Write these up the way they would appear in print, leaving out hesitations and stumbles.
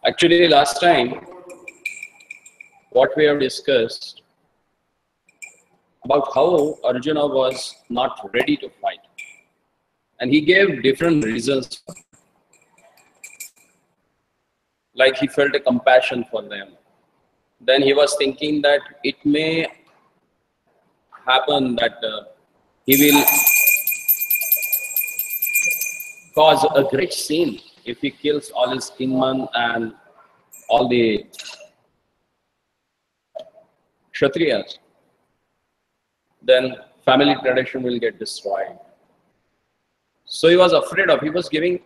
Actually, last time, what we have discussed about how Arjuna was not ready to fight. And he gave different reasons. Like he felt a compassion for them. Then he was thinking that it may happen that he will cause a great sin if he kills all his kinmen and all the Kshatriyas. Then family tradition will get destroyed. So he was afraid of, he was giving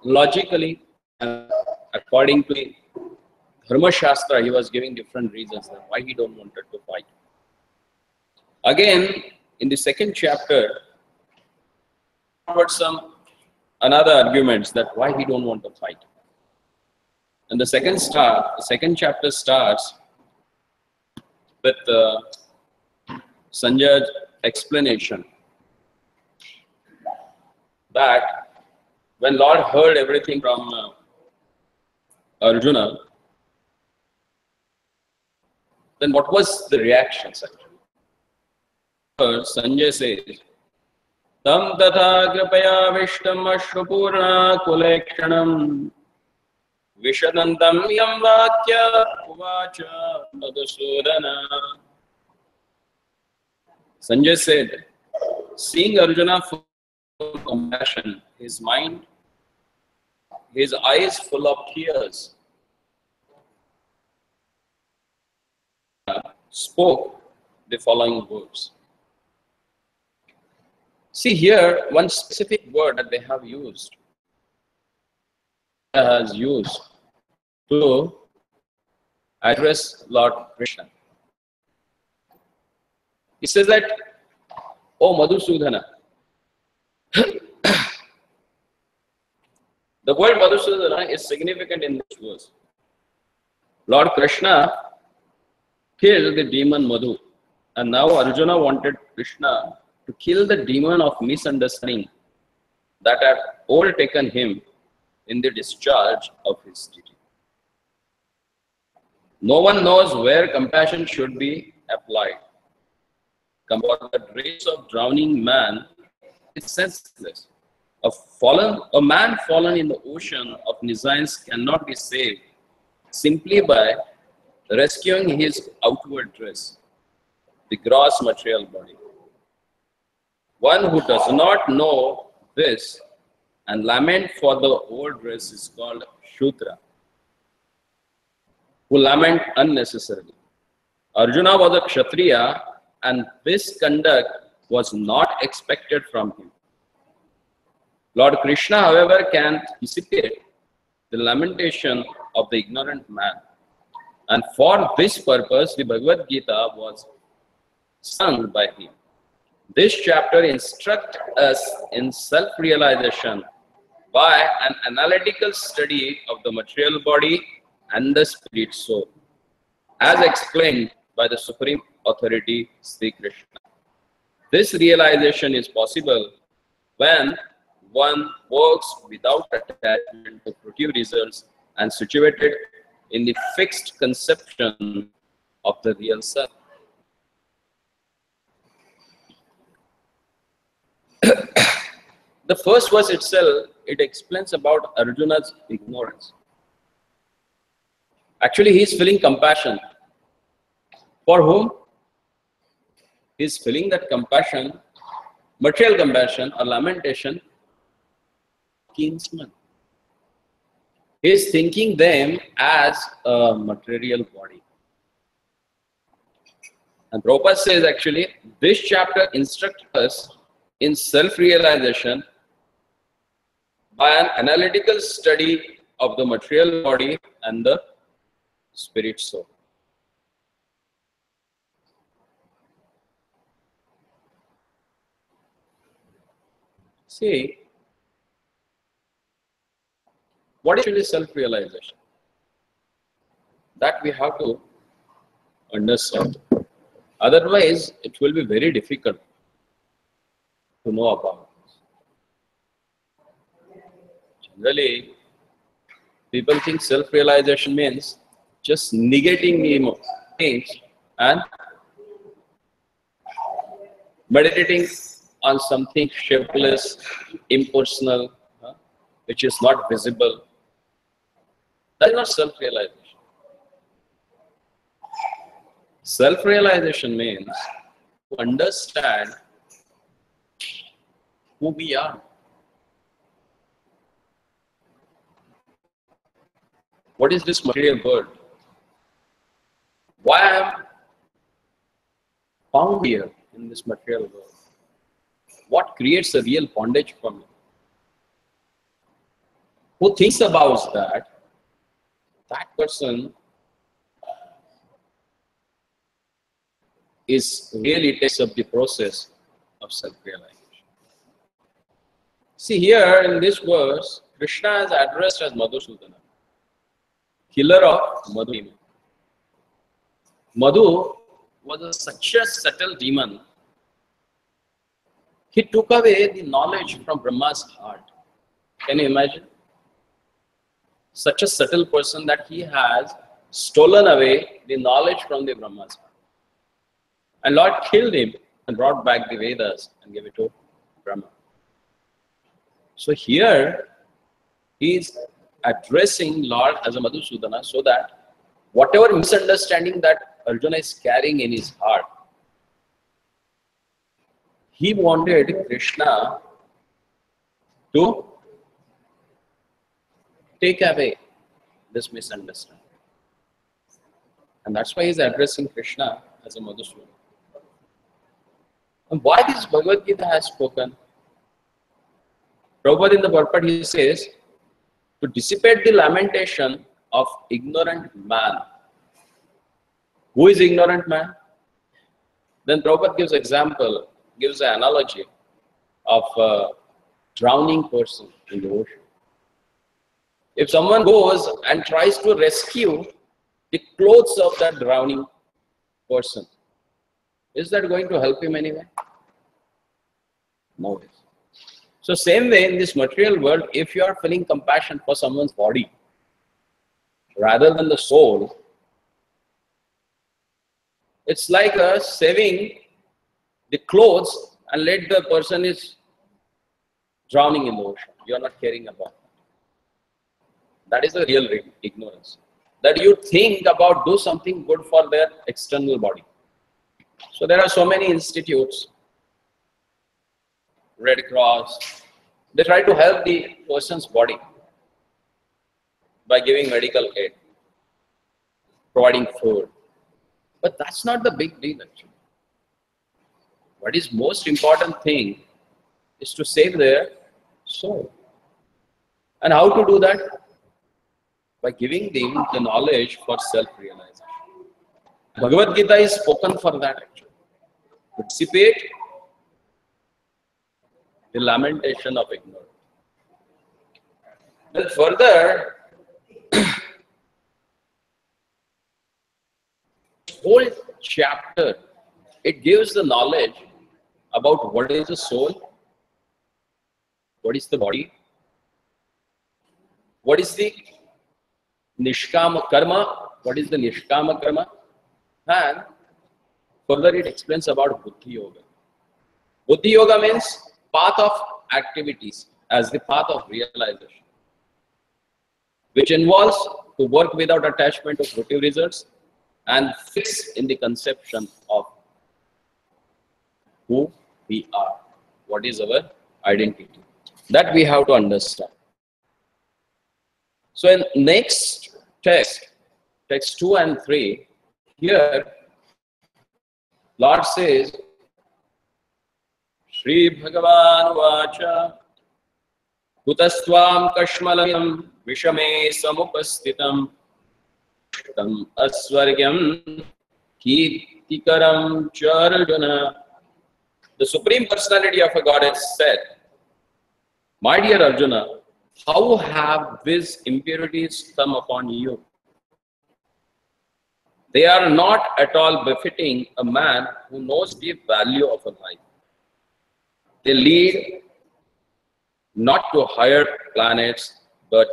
logically and according to the Dharma Shastra, he was giving different reasons that why he don't wanted to fight. Again, in the second chapter, some another arguments that why he don't want to fight. And the second chapter starts with Sanjay's explanation that when Lord heard everything from Arjuna, then what was the reaction actually? Sanjay says, Tam tatha kripaya vishtam ashrupurna kulekshanam vishadantam yam vakya uvacha madhusudana. Sanjay said, seeing Arjuna full of compassion, his mind, his eyes full of tears, spoke the following words. See here, one specific word that they have used, has used to address Lord Krishna. He says that, "Oh Madhusudana." The word Madhusudana is significant in this verse. Lord Krishna killed the demon Madhu, and now Arjuna wanted Krishna to kill the demon of misunderstanding that had overtaken him in the discharge of his duty. No one knows where compassion should be applied. The race of drowning man is senseless. A man fallen in the ocean of nescience cannot be saved simply by rescuing his outward dress, the gross material body. One who does not know this and lament for the old dress is called Shudra, who lament unnecessarily. Arjuna was a Kshatriya, and this conduct was not expected from him. Lord Krishna, however, can dissipate the lamentation of the ignorant man. And for this purpose, the Bhagavad Gita was sung by him. This chapter instructs us in self-realization by an analytical study of the material body and the spirit soul, as explained by the Supreme Authority, Sri Krishna. This realization is possible when one works without attachment to produce results and situated in the fixed conception of the real self. The first verse itself, it explains about Arjuna's ignorance. Actually, he is feeling compassion. For whom? He is feeling that compassion, material compassion or lamentation, kinsman. He is thinking them as a material body. And Prabhupada says actually, this chapter instructs us in self-realization by an analytical study of the material body and the spirit soul. See, what is actually self-realization? That we have to understand. Otherwise, it will be very difficult to know about this. Generally, People think self-realization means just negating the things and meditating on something shapeless, impersonal, which is not visible. That is not self-realization. Self-realization means to understand who we are. What is this material world? Why I am found here in this material world? What creates a real bondage for me? Who thinks about that, that person really takes up the process of self-realization. See, here in this verse, Krishna is addressed as Madhusudana, killer of Madhu. Madhu was such a subtle demon. He took away the knowledge from Brahma's heart. Can you imagine? Such a subtle person that he has stolen away the knowledge from the Brahma's heart. And Lord killed him and brought back the Vedas and gave it to Brahma. So here he is addressing Lord as a Madhusudana so that whatever misunderstanding that Arjuna is carrying in his heart, he wanted Krishna to take away this misunderstanding. And that's why he is addressing Krishna as a Madhusudana. And why this Bhagavad Gita has spoken? Prabhupada in the purport he says, to dissipate the lamentation of ignorant man. Who is ignorant man? Then Prabhupada gives example, gives an analogy of a drowning person in the ocean. If someone goes and tries to rescue the clothes of that drowning person, is that going to help him anyway? No. So same way in this material world, if you are feeling compassion for someone's body rather than the soul, it's like saving the clothes and let the person is drowning in the ocean. You are not caring about that. That is the real ignorance. That you think about do something good for their external body. So there are so many institutes, Red Cross, they try to help the person's body by giving medical aid, providing food. But that's not the big deal actually. What is most important thing is to save their soul. And how to do that? By giving them the knowledge for self-realization. Bhagavad Gita is spoken for that actually. To dissipate the lamentation of ignorance. Then further, whole chapter, it gives the knowledge about what is the soul, what is the body, what is the Nishkama Karma, what is the Nishkama Karma, and further it explains about Buddhi Yoga. Buddhi Yoga means path of activities as the path of realization, which involves to work without attachment of fruitive results and fix in the conception of who we are, what is our identity. That we have to understand. So in next text 2 and 3, here Lord says, Shri Bhagavan Vacha Kutasvam Kashmalayam Vishame Samupastitam Tam Asvargyam Kirtikaram Charjana. The Supreme Personality of a Goddess said, my dear Arjuna, how have these impurities come upon you? They are not at all befitting a man who knows the value of a life. They lead not to higher planets, but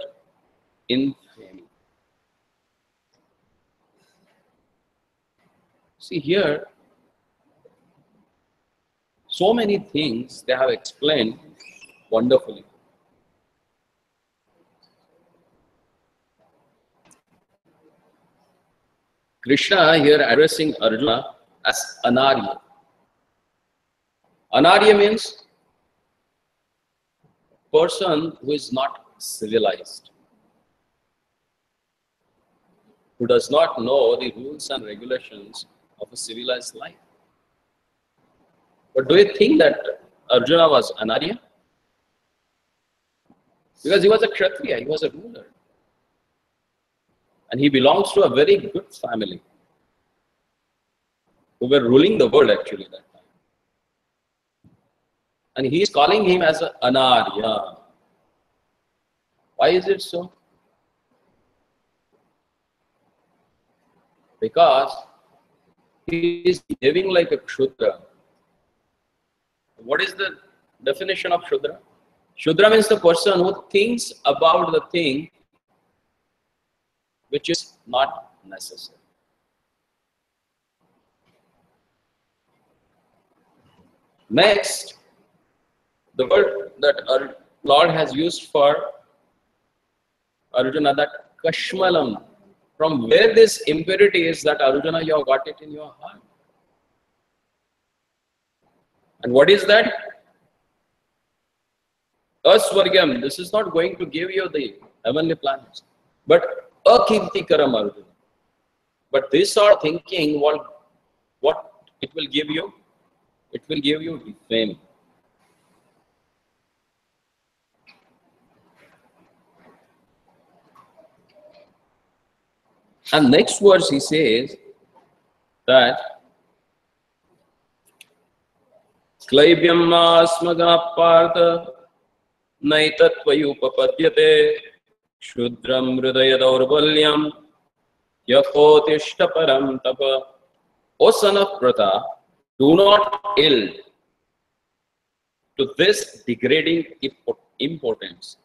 See here, so many things they have explained wonderfully. Krishna here addressing Arjuna as Anarya. Anarya means person who is not civilized, who does not know the rules and regulations of a civilized life. But do you think that Arjuna was Anarya? Because he was a Kshatriya, he was a ruler. And he belongs to a very good family, who were ruling the world actually that time. And he is calling him as an Anarya. Why is it so? Because he is behaving like a Kshudra. What is the definition of Shudra? Shudra means the person who thinks about the thing which is not necessary. Next, the word that our Lord has used for Arjuna, that Kashmalam. From where this impurity is, that Arjuna, you have got it in your heart. And what is that? Aswargyam. This is not going to give you the heavenly planets, but akirtikaram Arjuna. But this sort of thinking, what it will give you? It will give you fame. And next verse he says that Klaibyam asmaga partha naitattvayupapadyate shudram hridaya daurbalyam yakotishta param tapa. O son of Pratha, do not yield to this degrading importance.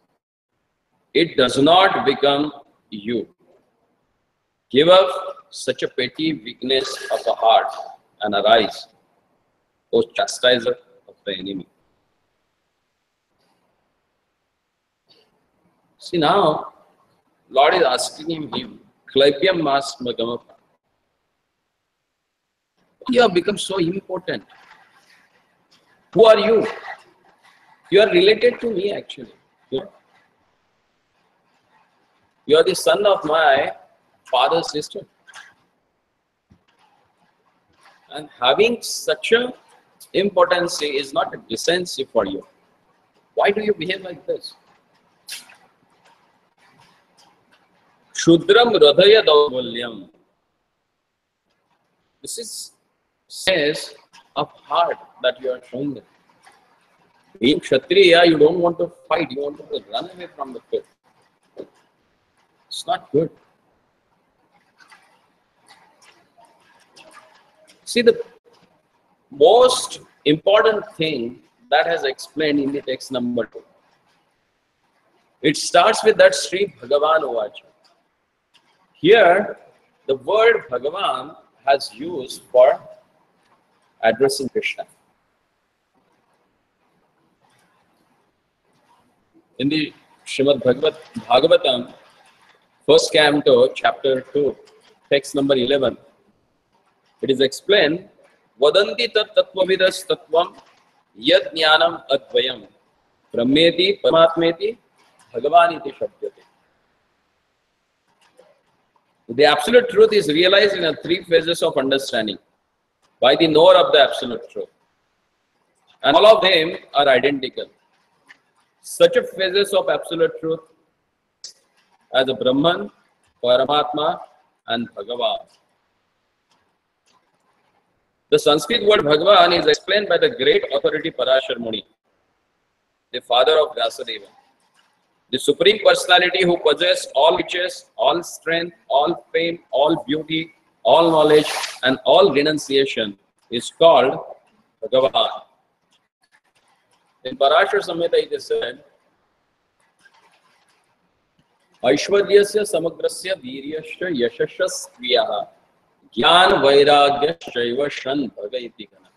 It does not become you. Give up such a petty weakness of a heart and arise, O chastiser of the enemy. See now, Lord is asking him, Klaipyam mas magama. You have become so important. Who are you? You are related to me actually. You are the son of my father's sister. And having such a importance is not a decency for you. Why do you behave like this? Shudram hridaya daurbalyam. This is says of heart that you are showing them. Being Kshatriya, you don't want to fight, you want to run away from the fight. It's not good. See, the most important thing that has explained in the text number 2. It starts with that Sri Bhagavan Uvacha. Here, the word Bhagavan has used for addressing Krishna. In the Srimad Bhagavatam, first canto, chapter 2, text number 11, it is explained, Vadanti tat tattvavidas tattvam yad jnanam advayam brahmeti paramatmeti bhagavaniti shabdyate. The absolute truth is realized in 3 phases of understanding by the knower of the absolute truth. And all of them are identical. Such a phases of absolute truth as a Brahman, Paramatma and Bhagavan. The Sanskrit word Bhagavan is explained by the great authority Parashar Muni, the father of Vyasadeva. The Supreme Personality who possesses all riches, all strength, all fame, all beauty, all knowledge and all renunciation is called Bhagavan. In Parashar Samhita it is said, Aishwaryasya samagrasya viryasya yashasya kriyaha Jnana Vairagya Shaiva Shan Bhagaiti Gana.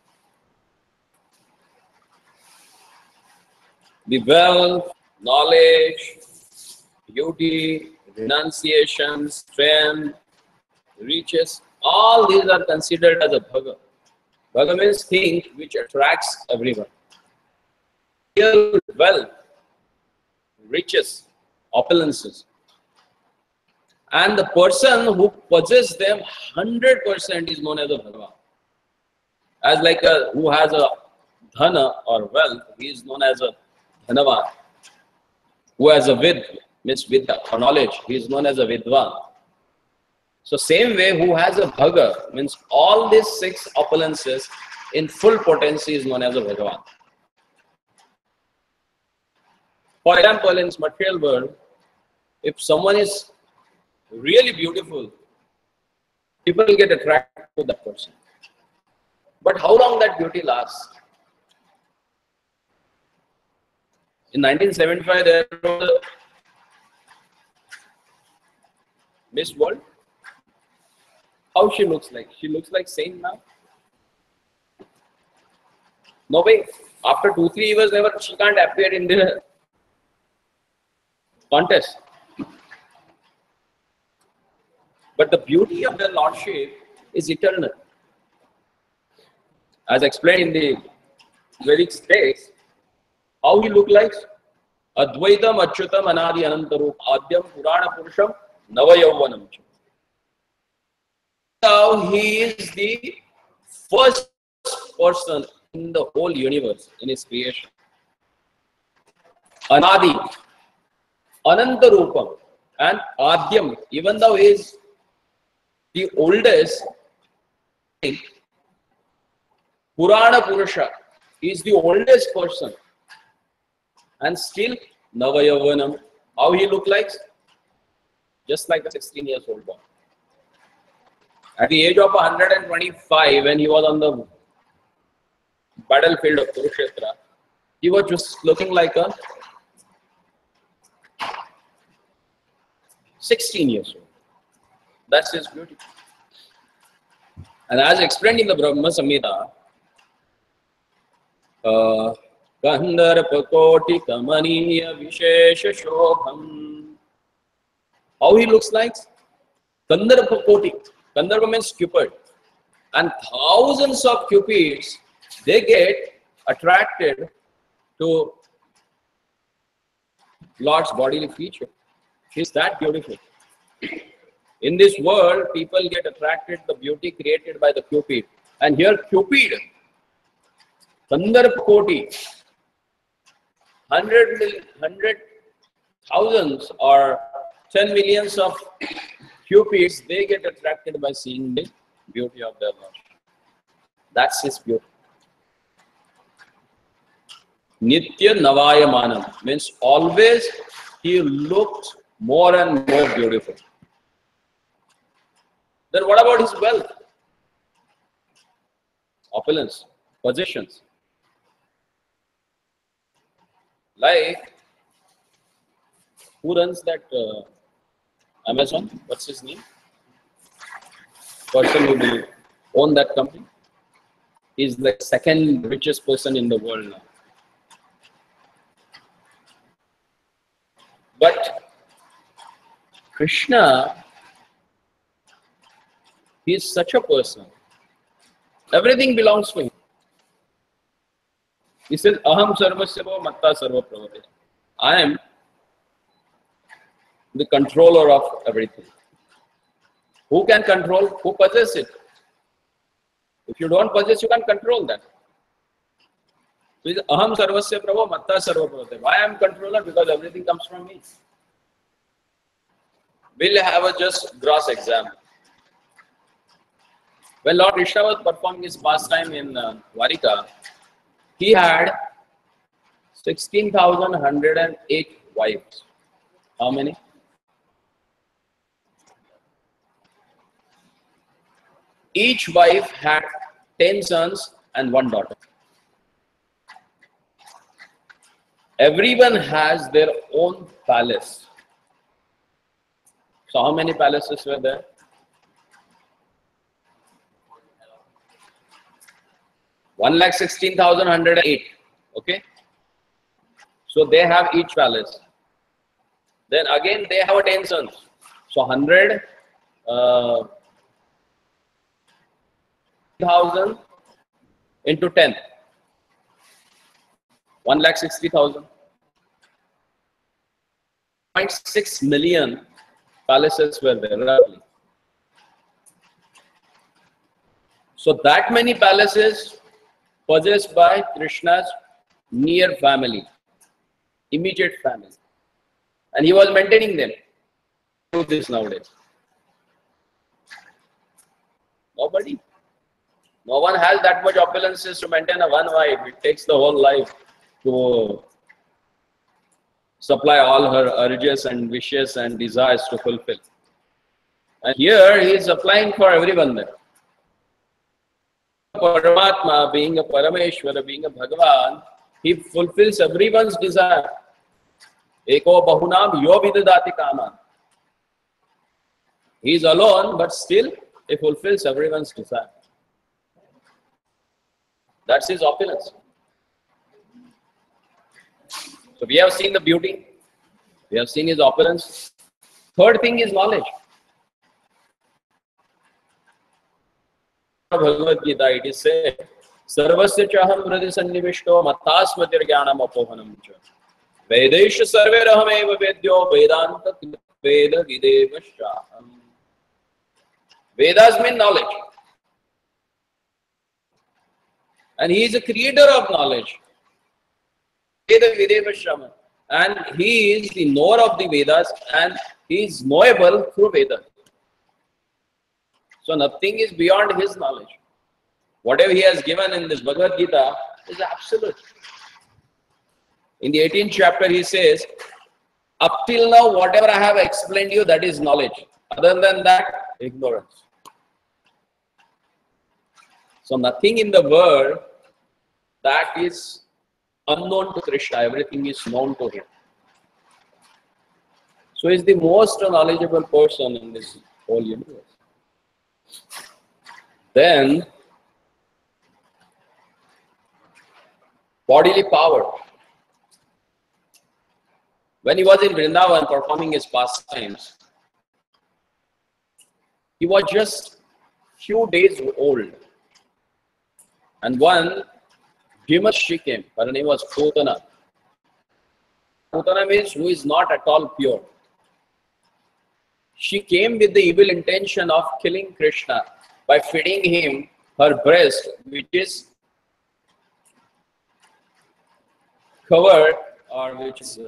The wealth, knowledge, beauty, renunciation, strength, riches, all these are considered as a bhaga. Bhaga means thing which attracts everyone. Real wealth, riches, opulences. And the person who possesses them 100% is known as a Bhagavan. As like who has a dhana or wealth, he is known as a dhanavan. Who has a vid, means vidya or knowledge, he is known as a vidwan. So same way, who has a bhaga, means all these 6 opulences in full potency is known as a Bhagavan. For example, in this material world, if someone is really beautiful, people get attracted to that person. But how long that beauty lasts? In 1975, there was a Miss World. How she looks like? She looks like saint now. No way. After 2-3 years, never she can't appear in the contest. But the beauty of the Lordship is eternal. As explained in the Vedic text, how he looked like? Advaitam Achyutam Anadi Anantarup Adyam Purana Purusham Navayauvanam. Now he is the first person in the whole universe, in his creation. Anadi, Anantarupam, and Adyam, even though he is the oldest, Purana Purusha, he is the oldest person. And still, Navayavanam, how he looked like? Just like a 16 years old boy. At the age of 125, when he was on the battlefield of Kurukshetra, he was just looking like a 16 years old. That's his beauty. And as explained in the Brahma Samhita, Gandharpa Koti Kamaniya Vishesha Shobham. How he looks like? Gandharpa Koti. Gandharva means Cupid. And thousands of Cupids, they get attracted to Lord's bodily feature. He's that beautiful. In this world, people get attracted to the beauty created by the Cupid. And here Cupid, Gandharpa Koti, 100 thousands or 10 millions of Cupids, they get attracted by seeing the beauty of their Lord. That's his beauty. Nitya Navayamanam means always he looked more and more beautiful. Then what about his wealth? Opulence, possessions. Like, who runs that Amazon? What's his name? Person who will own that company. He's the second richest person in the world now. But Krishna, he is such a person. Everything belongs to him. He says, Aham sarvasya matta sarva pravate. I am the controller of everything. Who can control? Who possesses it? If you don't possess, you can't control that. So it's Aham sarvasya prabhu matta sarva pravate. Why I am controller? Because everything comes from me. We'll have a just gross example. When Lord Krishna was performing his pastime in Dwarika, he had 16,108 wives. How many? Each wife had 10 sons and 1 daughter. Everyone has their own palace. So how many palaces were there? 1,16,108. Okay. So they have each palace. Then again they have 10 sons. So 100,000 into 10. 1,60,000. 0.6 million palaces were there roughly. So that many palaces possessed by Krishna's near family, immediate family, and he was maintaining them. Do this nowadays. Nobody. No one has that much opulences to maintain a one wife. It takes the whole life to supply all her urges and wishes and desires to fulfill. And here he is applying for everyone there. Paramatma, being a Parameshwara, being a Bhagavan, he fulfills everyone's desire. Eko bahunam yo vidadati kaman. He is alone, but still he fulfills everyone's desire. That's his opulence. So we have seen the beauty, we have seen his opulence. Third thing is knowledge. Bhagavad Gita, it is said, Sarvasya chaham vradi sannivishto matasmatir jnanam apohanam cha. Vedesha sarveraham eva vedyo vedanta veda videva shaham. Vedas mean knowledge. And he is a creator of knowledge. Veda videva shaham. And he is the knower of the Vedas and he is knowable through Vedas. So nothing is beyond his knowledge. Whatever he has given in this Bhagavad Gita is absolute. In the 18th chapter he says, up till now whatever I have explained to you, that is knowledge. Other than that, ignorance. So nothing in the world that is unknown to Krishna, everything is known to him. So he is the most knowledgeable person in this whole universe. Then, bodily power. When he was in Vrindavan performing his pastimes, he was just few days old. And one She came. Her name was Putana. Putana means who is not at all pure. She came with the evil intention of killing Krishna by feeding him her breast, which is covered or which is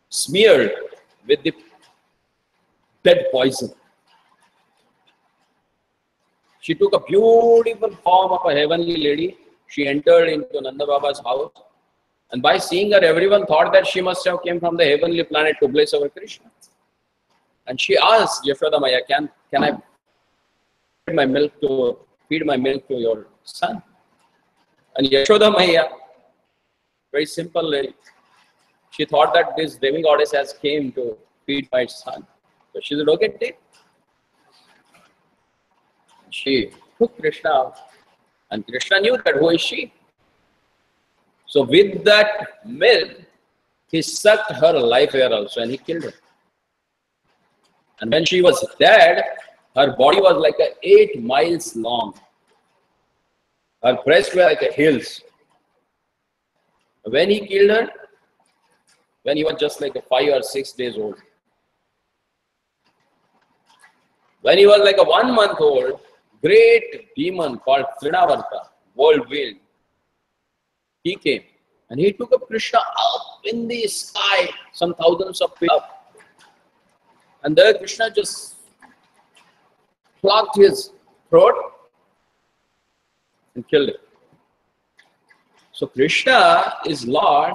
smeared with the dead poison. She took a beautiful form of a heavenly lady. She entered into Nanda Baba's house. And by seeing her, everyone thought that she must have came from the heavenly planet to bless our Krishna. And she asked Yashoda Maya, can I feed my milk to your son? And Yashoda Maya, very simple lady, she thought that this demigoddess has came to feed my son. So she said, okay, take. She took Krishna out, and Krishna knew that who is she. So with that milk, he sucked her life air also and he killed her. And when she was dead, her body was like 8 miles long. Her breasts were like hills. When he killed her, when he was just like 5 or 6 days old. When he was like 1 month old, great demon called Trinavarta, whirlwind, he came and he took up Krishna up in the sky, some thousands of feet up. And there Krishna just plucked his throat and killed him. So Krishna is Lord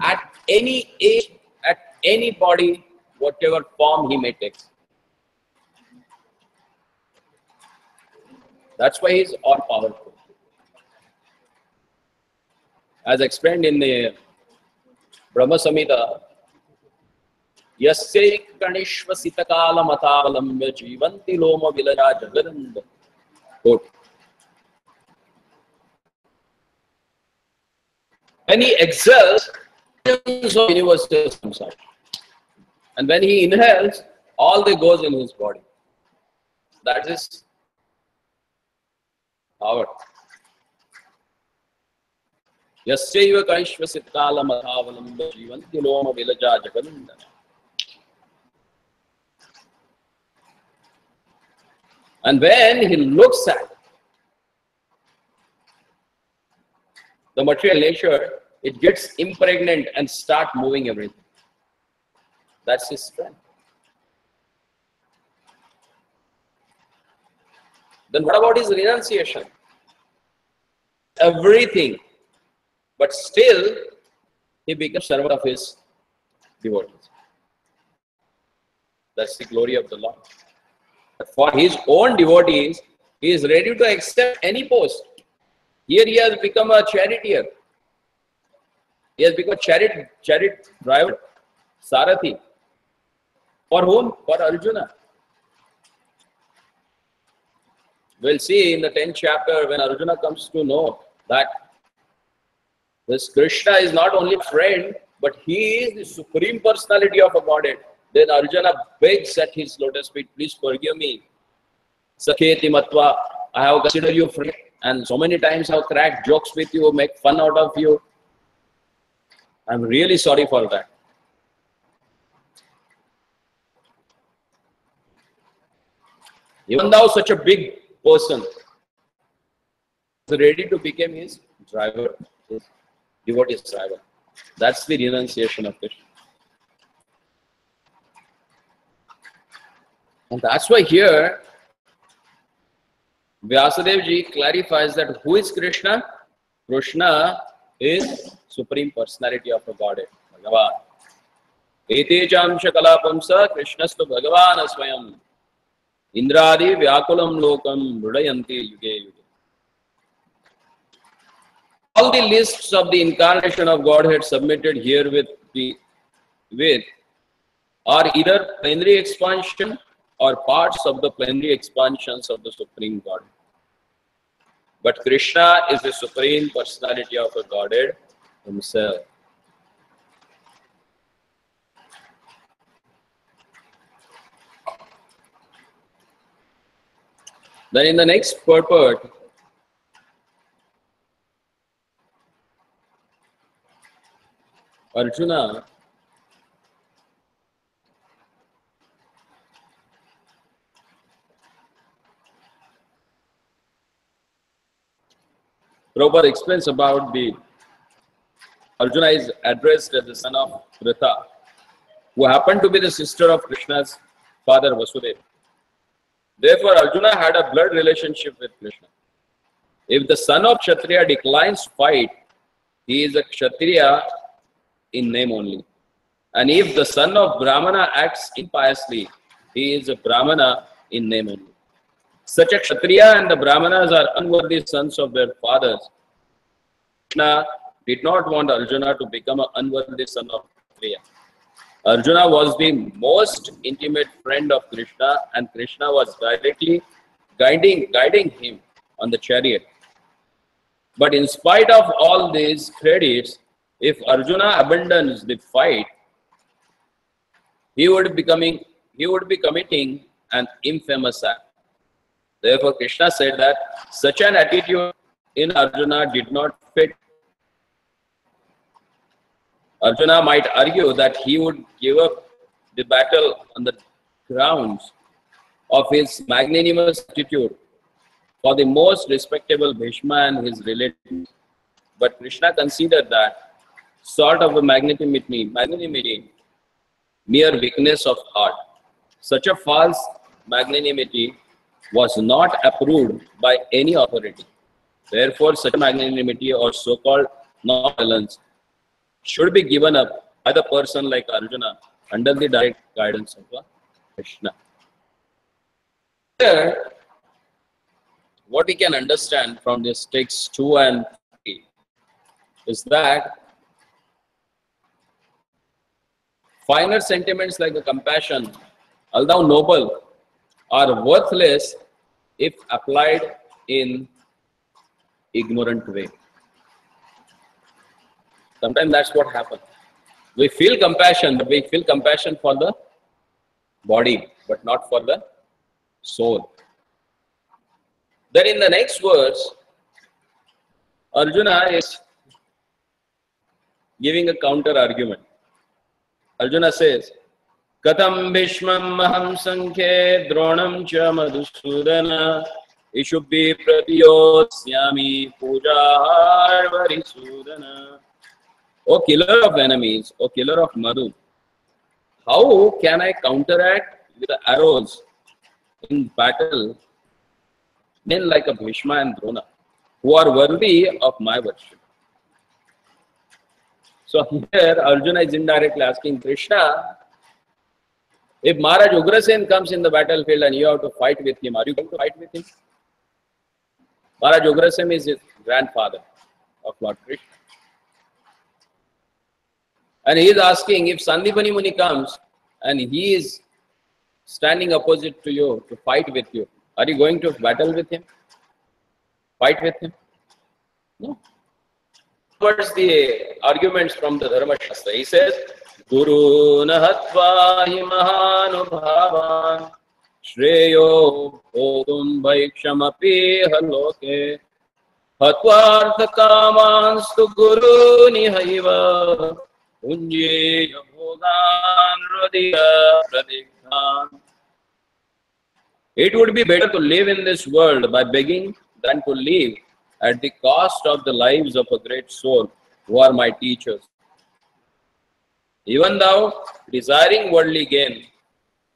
at any age, at any body, whatever form he may take. That's why he is all powerful. As explained in the Brahma Samhita, Yasya Kanishva Sitakala Matavalambya Jivanti Loma Vilaja Jagadanda. Quote. When he exhales, millions of universes comes out. And when he inhales, all that goes in his body. That is power. Yasyaiva kaishvasitkalam adhavalamba jivanti loma vilaja jagandana. And when he looks at the material nature, it gets impregnant and start moving everything. That's his strength. Then what about his renunciation? Everything. But still, he becomes servant of his devotees. That's the glory of the Lord. For his own devotees, he is ready to accept any post. Here he has become a charioteer. He has become a chariot driver, Sarathi. For whom? For Arjuna. We'll see in the 10th chapter when Arjuna comes to know that this Krishna is not only a friend, but he is the supreme personality of a Godhead. Then Arjuna begs at his lotus feet, please forgive me. Sakheti matva, I have considered you friend, and so many times I have cracked jokes with you, make fun out of you. I'm really sorry for that. Even though such a big person is ready to become his driver, his devotee's driver. That's the renunciation of Krishna. And that's why here Vyasadeva ji clarifies that who is Krishna? Krishna is Supreme Personality of a Godhead, Bhagavan. Etecham shakalapamsa Krishnastu Bhagavan asvayam Indradi vyakulam lokam mrudayanti yuge yuge. All the lists of the incarnation of Godhead submitted here with are either plenary expansion or parts of the plenary expansions of the Supreme Godhead. But Krishna is the Supreme Personality of a Godhead himself. Then in the next purport, Arjuna Prabhupada explains about the Arjuna is addressed as the son of Pritha, who happened to be the sister of Krishna's father Vasudeva. Therefore, Arjuna had a blood relationship with Krishna. If the son of Kshatriya declines fight, he is a Kshatriya in name only. And if the son of Brahmana acts impiously, he is a Brahmana in name only. Such a Kshatriya and the Brahmanas are unworthy sons of their fathers. Krishna did not want Arjuna to become an unworthy son of Kshatriya. Arjuna was the most intimate friend of Krishna, and Krishna was directly guiding him on the chariot. But in spite of all these credits, if Arjuna abandons the fight, he would be committing an infamous act. Therefore, Krishna said that such an attitude in Arjuna did not fit. Arjuna might argue that he would give up the battle on the grounds of his magnanimous attitude for the most respectable Bhishma and his relatives. But Krishna considered that sort of a magnanimity, mere weakness of heart. Such a false magnanimity was not approved by any authority. Therefore, such magnanimity or so-called non-violence should be given up by the person like Arjuna under the direct guidance of Krishna. Here, what we can understand from this text 2 and 3 is that finer sentiments like the compassion, although noble, are worthless if applied in ignorant way. Sometimes that's what happens. We feel compassion, but we feel compassion for the body, but not for the soul. Then in the next verse, Arjuna is giving a counter argument. Arjuna says, Katham Bhishmam Maham Sankhe Dronam Cha Madhusudana Ishubhi Pratiyosyami Puja Varisudana. O killer of enemies, O killer of Madhu, how can I counteract with the arrows in battle men like a Bhishma and Drona who are worthy of my worship? So here Arjuna is indirectly asking Krishna, if Maharaj Ugrasen comes in the battlefield and you have to fight with him, are you going to fight with him? Maharaj Ugrasen is his grandfather of Lord Krishna. And he is asking, if Sandipani Muni comes and he is standing opposite to you to fight with you, are you going to battle with him? Fight with him? No. Towards the arguments from the Dharma Shastra, he says, Guru nahatva hi mahanubhavan shreyo bhodum bhaikshamapi haloke hatvartha kamanstu guru nihaiva unjeya bhogan radya pradighan. It would be better to live in this world by begging than to live at the cost of the lives of a great soul who are my teachers. Even though desiring worldly gain,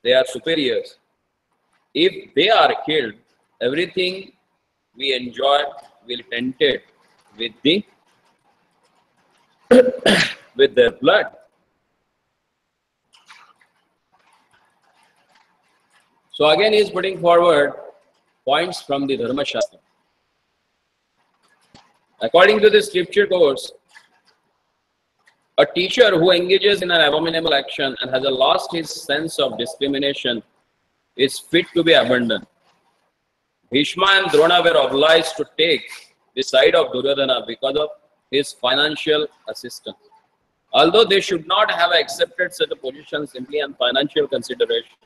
they are superiors. If they are killed, everything we enjoy will be tainted with with their blood. So again he is putting forward points from the Dharma Shastra. According to the scripture course, a teacher who engages in an abominable action and has lost his sense of discrimination is fit to be abandoned. Bhishma and Drona were obliged to take the side of Duryodhana because of his financial assistance. Although they should not have accepted such a position simply on financial consideration,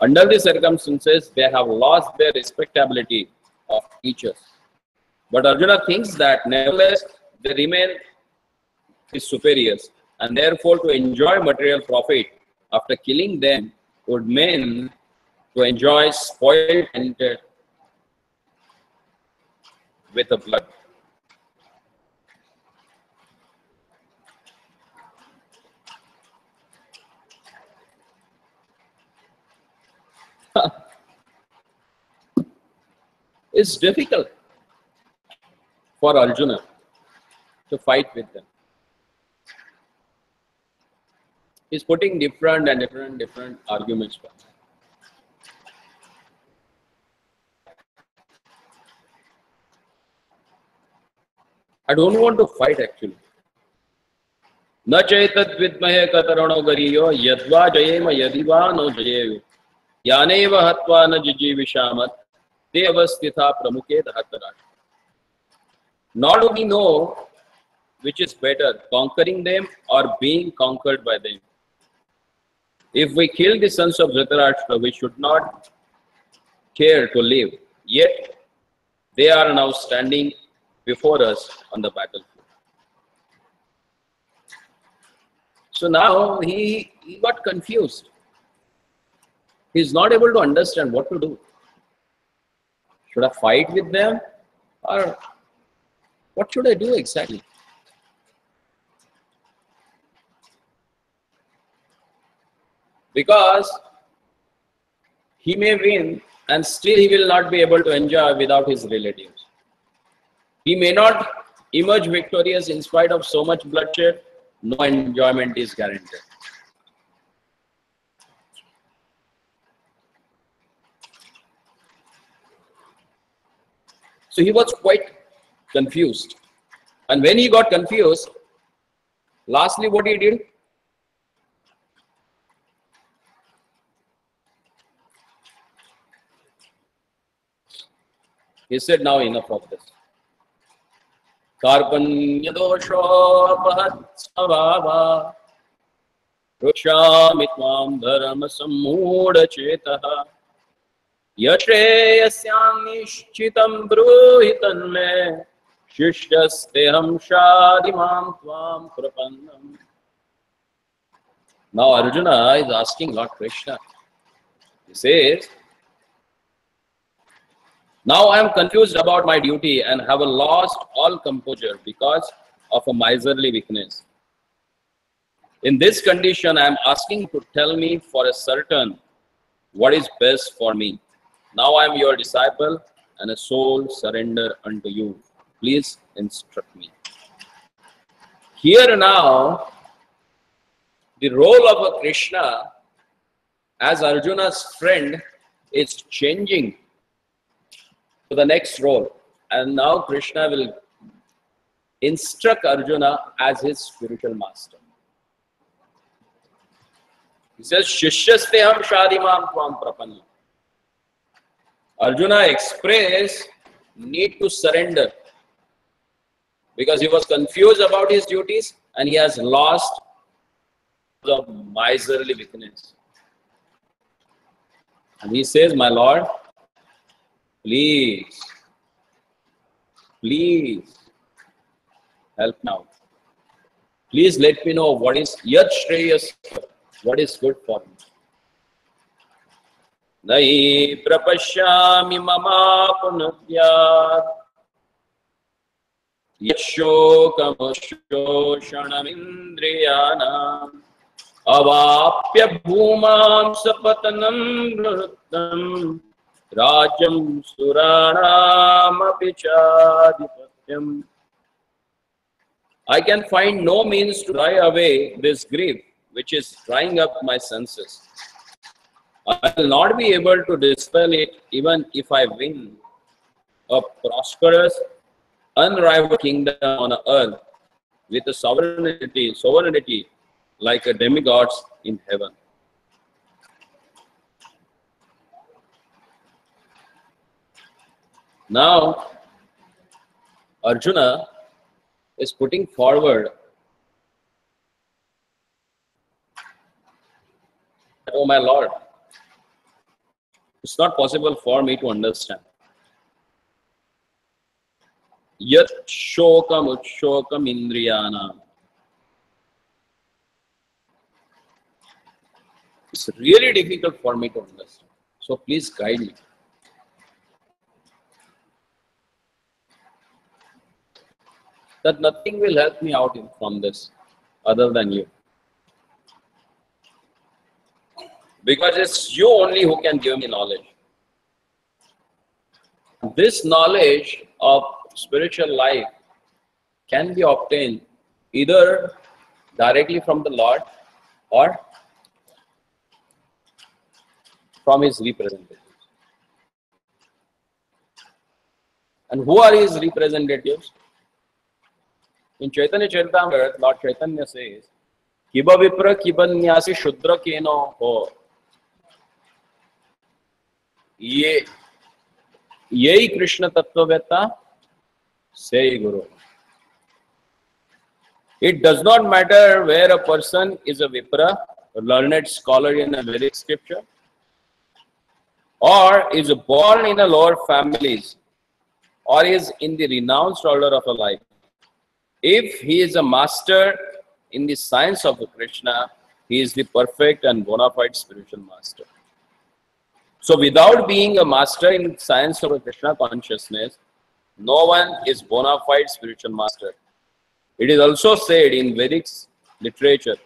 under the circumstances, they have lost their respectability of teachers. But Arjuna thinks that nevertheless, they remain his superiors, and therefore to enjoy material profit after killing them would mean to enjoy spoiled tainted with the blood. It's difficult for Arjuna to fight with them. He's putting different arguments for them. I don't want to fight actually. Na chaitat vidmahe katarano gariyo yadva jayema yadiva no jayeyo yaneva hatva na jijivishamat devastitha pramuke dhataraj. Nor do we know which is better, conquering them or being conquered by them. If we kill the sons of Dhritarashtra, we should not care to live. Yet, they are now standing before us on the battlefield. So now he got confused. He's not able to understand what to do. Should I fight with them? Or what should I do exactly? Because he may win and still he will not be able to enjoy without his relatives. He may not emerge victorious in spite of so much bloodshed. No enjoyment is guaranteed. So he was quite confused. And when he got confused, lastly what he did? He said, now enough of this. Karpanya doshopahat svabhava Ruksha mitvam dharma sammuda chetaha Yashreyasyan nishchitam bruhitan me Shishyasteham shadimam tvam prapannam. Now Arjuna is asking Lord Krishna. He says, now I am confused about my duty and have lost all composure because of a miserly weakness. In this condition, I am asking to tell me for a certain what is best for me. Now I am your disciple and a soul surrender unto you. Please instruct me. Here now, the role of a Krishna as Arjuna's friend is changing to the next role. And now Krishna will instruct Arjuna as his spiritual master. He says, Shishyasteham shadimam tvam prapannam. Arjuna expressed need to surrender because he was confused about his duties and he has lost the miserly weakness. And he says, my Lord, please help me out. Please let me know what is yat shreyas, what is good for me. Nai prapashyami mama punavyat yashokamashoshana indriyanam avapya bhumam sapatanam nruttam rajam suranam apichadipatyam. I can find no means to dry away this grief which is drying up my senses. I will not be able to dispel it even if I win a prosperous, unrivaled kingdom on earth with a sovereignty like a demigods in heaven. Now, Arjuna is putting forward, oh my Lord, it's not possible for me to understand. Yat shokam utshokam indriyana. It's really difficult for me to understand. So please guide me. That nothing will help me out from this other than you. Because it's you only who can give me knowledge. This knowledge of spiritual life can be obtained either directly from the Lord or from his representatives. And who are his representatives? In Chaitanya Charitamrita, Lord Chaitanya says, Kiba Vipra Kibanyasi Shudra Keno Ho. Yei Krishna Tattvaveta, say Guru. It does not matter where a person is a Vipra, a learned scholar in a Vedic scripture, or is born in a lower families, or is in the renounced order of a life. If he is a master in the science of Krishna, he is the perfect and bona fide spiritual master. So without being a master in science of Krishna consciousness, no one is bona fide spiritual master. It is also said in Vedic literature,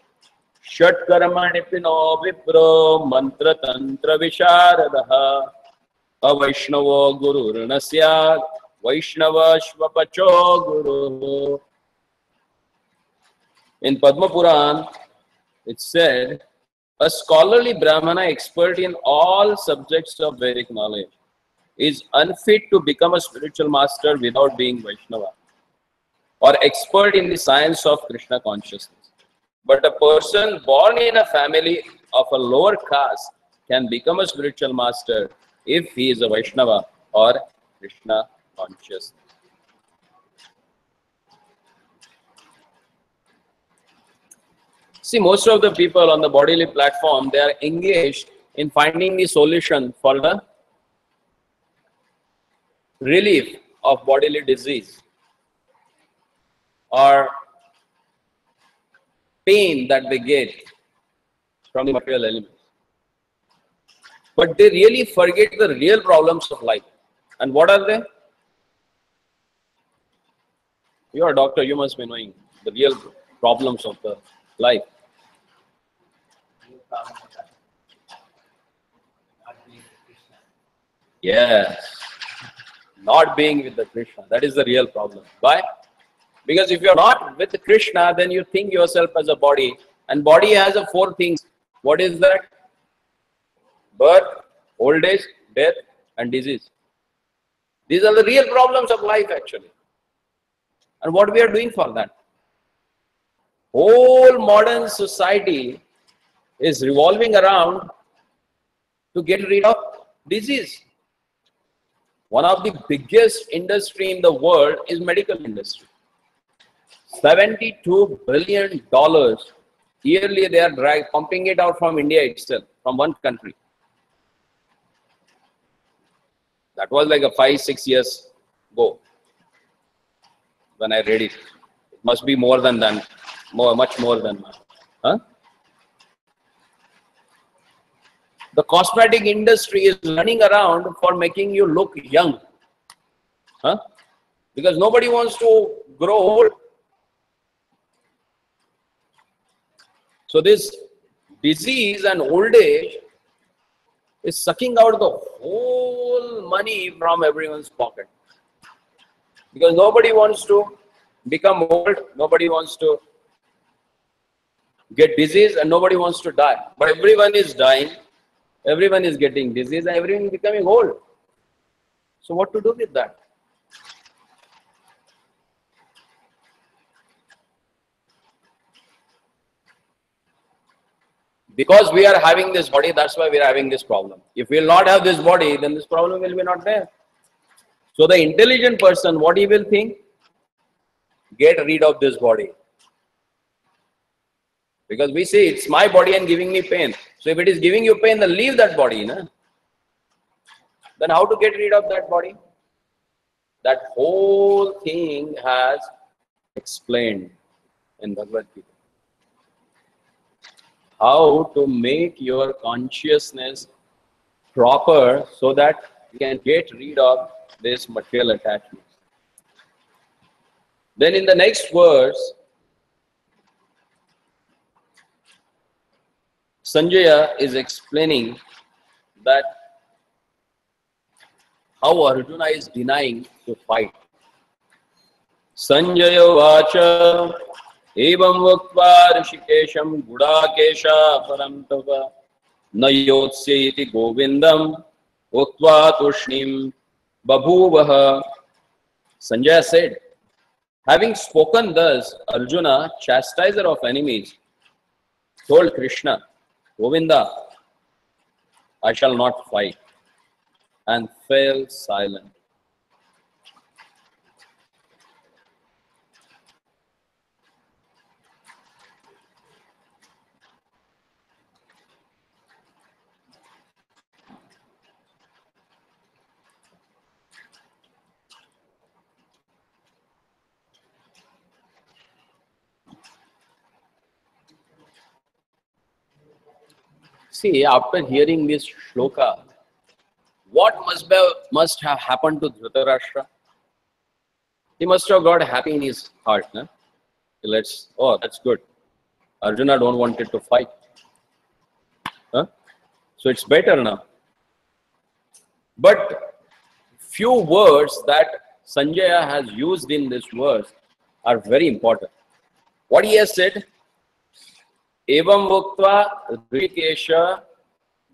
Shat Karmanipino Vipro Mantra Tantra Visharadaha Avaishnavo Guru Ranasyat Vaishnava Shvapacho Guru. In Padma Puran, it said, a scholarly Brahmana expert in all subjects of Vedic knowledge is unfit to become a spiritual master without being Vaishnava or expert in the science of Krishna consciousness. But a person born in a family of a lower caste can become a spiritual master if he is a Vaishnava or Krishna conscious. See, most of the people on the bodily platform, they are engaged in finding the solution for the relief of bodily disease or pain that they get from the material elements. But they really forget the real problems of life. And what are they? You are a doctor, you must be knowing the real problems of the life. Yes, not being with the Krishna, that is the real problem. Why? Because if you are not with Krishna, then you think yourself as a body, and body has a four things. What is that? Birth, old age, death, and disease. These are the real problems of life actually. And what we are doing for that? Whole modern society is revolving around to get rid of disease. One of the biggest industry in the world is medical industry. $72 billion yearly they are pumping it out from India itself, from one country. That was like a 5-6 years ago when I read it. It must be more than that, much more than that. Huh? The cosmetic industry is running around for making you look young. Huh? Because nobody wants to grow old. So this disease and old age is sucking out the whole money from everyone's pocket. Because nobody wants to become old, nobody wants to get disease, and nobody wants to die. But everyone is dying. Everyone is getting disease and everyone is becoming old. So what to do with that? Because we are having this body, that's why we are having this problem. If we will not have this body, then this problem will be not there. So the intelligent person, what he will think? Get rid of this body. Because we say it's my body and giving me pain. So if it is giving you pain, then leave that body. Na? Then how to get rid of that body? That whole thing has explained in Bhagavad Gita. How to make your consciousness proper so that you can get rid of this material attachment. Then in the next verse, Sanjaya is explaining that how Arjuna is denying to fight. Sanjaya vacha evam vaktva rishikesham gudakesha parantava nayotsya iti govindam vaktva tushnim babhuvaha. Sanjaya said, having spoken thus, Arjuna, chastiser of enemies, told Krishna, Govinda, I shall not fight, and fell silent. See, after hearing this shloka, what must have happened to Dhritarashtra? He must have got happy in his heart. No? Oh, that's good. Arjuna don't want it to fight. Huh? So it's better now. But few words that Sanjaya has used in this verse are very important. What he has said, Evam Vuktva Rikesha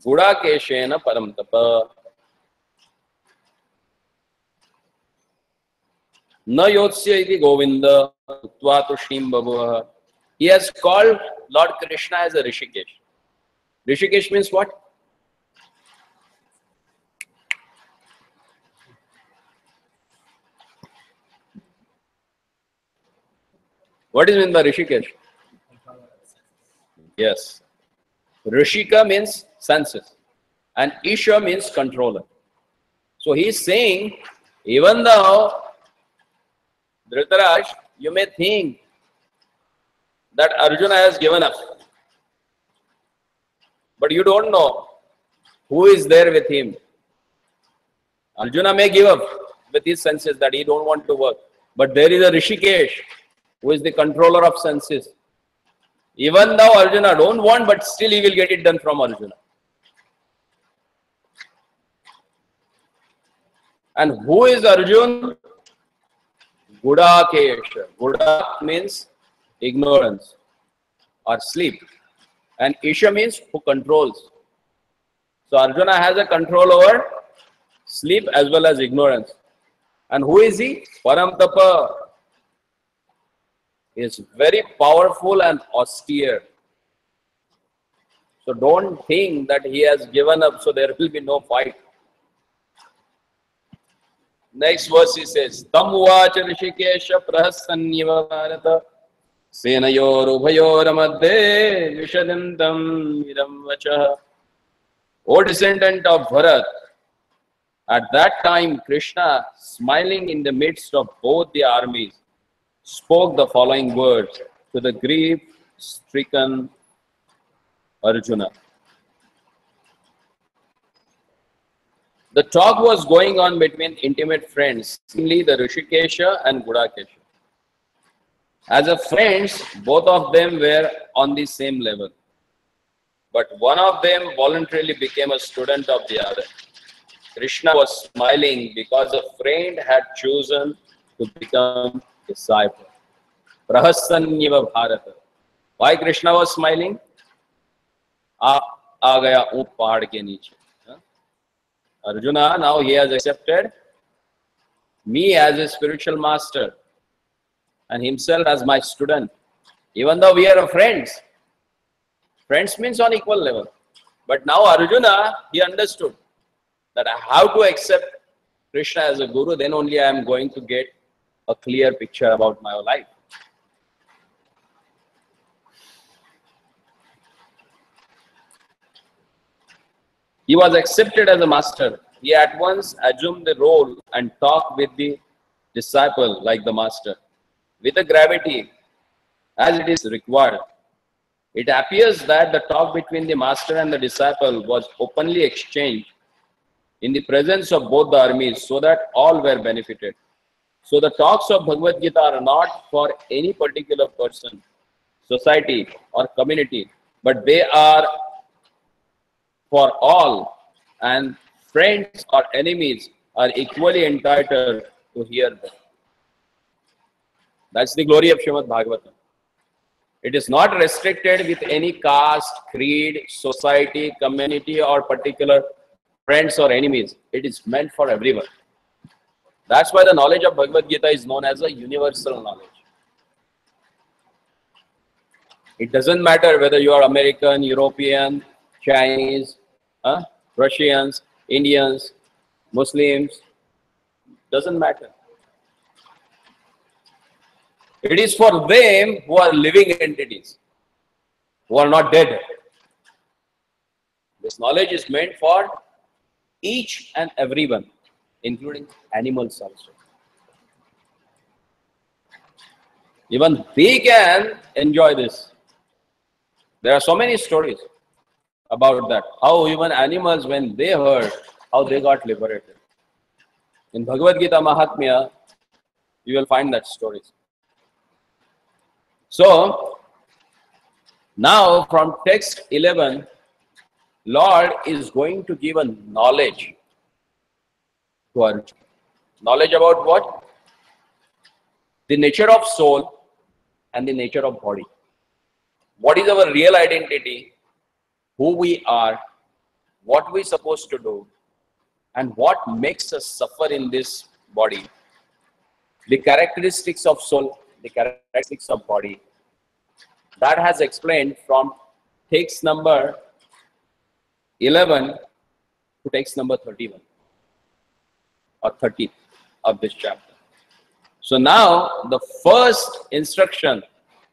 Gudakeshena Paramtapa Na Yotsya iti Govinda Uktva Tushnim Babhuvaha. He has called Lord Krishna as a Rishikesh. Rishikesh means what? What is meant by Rishikesh? Yes. Rishika means senses and Isha means controller. So he's saying, even though Dhritaraj, you may think that Arjuna has given up, but you don't know who is there with him. Arjuna may give up with his senses that he don't want to work, but there is a Rishikesh who is the controller of senses. Even though Arjuna don't want, but still he will get it done from Arjuna. And who is Arjun? Gudakesha. Gudak means ignorance or sleep. And Isha means who controls. So Arjuna has a control over sleep as well as ignorance. And who is he? Paramtapa. He is very powerful and austere. So don't think that he has given up, so there will be no fight. Next verse he says, Tam uvacha Rishikesha prahassanyiva bharata senayor ubhayor madhe vishadintam idam vacha. O descendant of Bharat, at that time Krishna, smiling in the midst of both the armies, spoke the following words to the grief-stricken Arjuna. The talk was going on between intimate friends, namely the Rishikesha and Gudakesha. As a friends, both of them were on the same level. But one of them voluntarily became a student of the other. Krishna was smiling because a friend had chosen to become disciple. Prahassanyiva Bharata. Why Krishna was smiling? aa gaya oot pahad ke niche. Arjuna, now he has accepted me as a spiritual master and himself as my student. Even though we are friends. Friends means on equal level. But now Arjuna, he understood that I have to accept Krishna as a guru, then only I am going to get a clear picture about my life. He was accepted as a master. He at once assumed the role and talked with the disciple like the master, with a gravity as it is required. It appears that the talk between the master and the disciple was openly exchanged in the presence of both the armies so that all were benefited. So the talks of Bhagavad Gita are not for any particular person, society or community, but they are for all, and friends or enemies are equally entitled to hear them. That's the glory of Srimad Bhagavatam. It is not restricted with any caste, creed, society, community or particular friends or enemies. It is meant for everyone. That's why the knowledge of Bhagavad Gita is known as a universal knowledge. It doesn't matter whether you are American, European, Chinese, Russians, Indians, Muslims, doesn't matter. It is for them who are living entities, who are not dead. This knowledge is meant for each and everyone, including animals also. Even they can enjoy this. There are so many stories about that. How even animals, when they heard, how they got liberated. In Bhagavad Gita Mahatmya, you will find that stories. So, now from text 11, Lord is going to give a knowledge to Arjuna. Knowledge about what? The nature of soul and the nature of body. What is our real identity? Who we are, what we are supposed to do, and what makes us suffer in this body. The characteristics of soul, the characteristics of body. That has explained from text number 11 to text number 31 or 30 of this chapter. So now the first instruction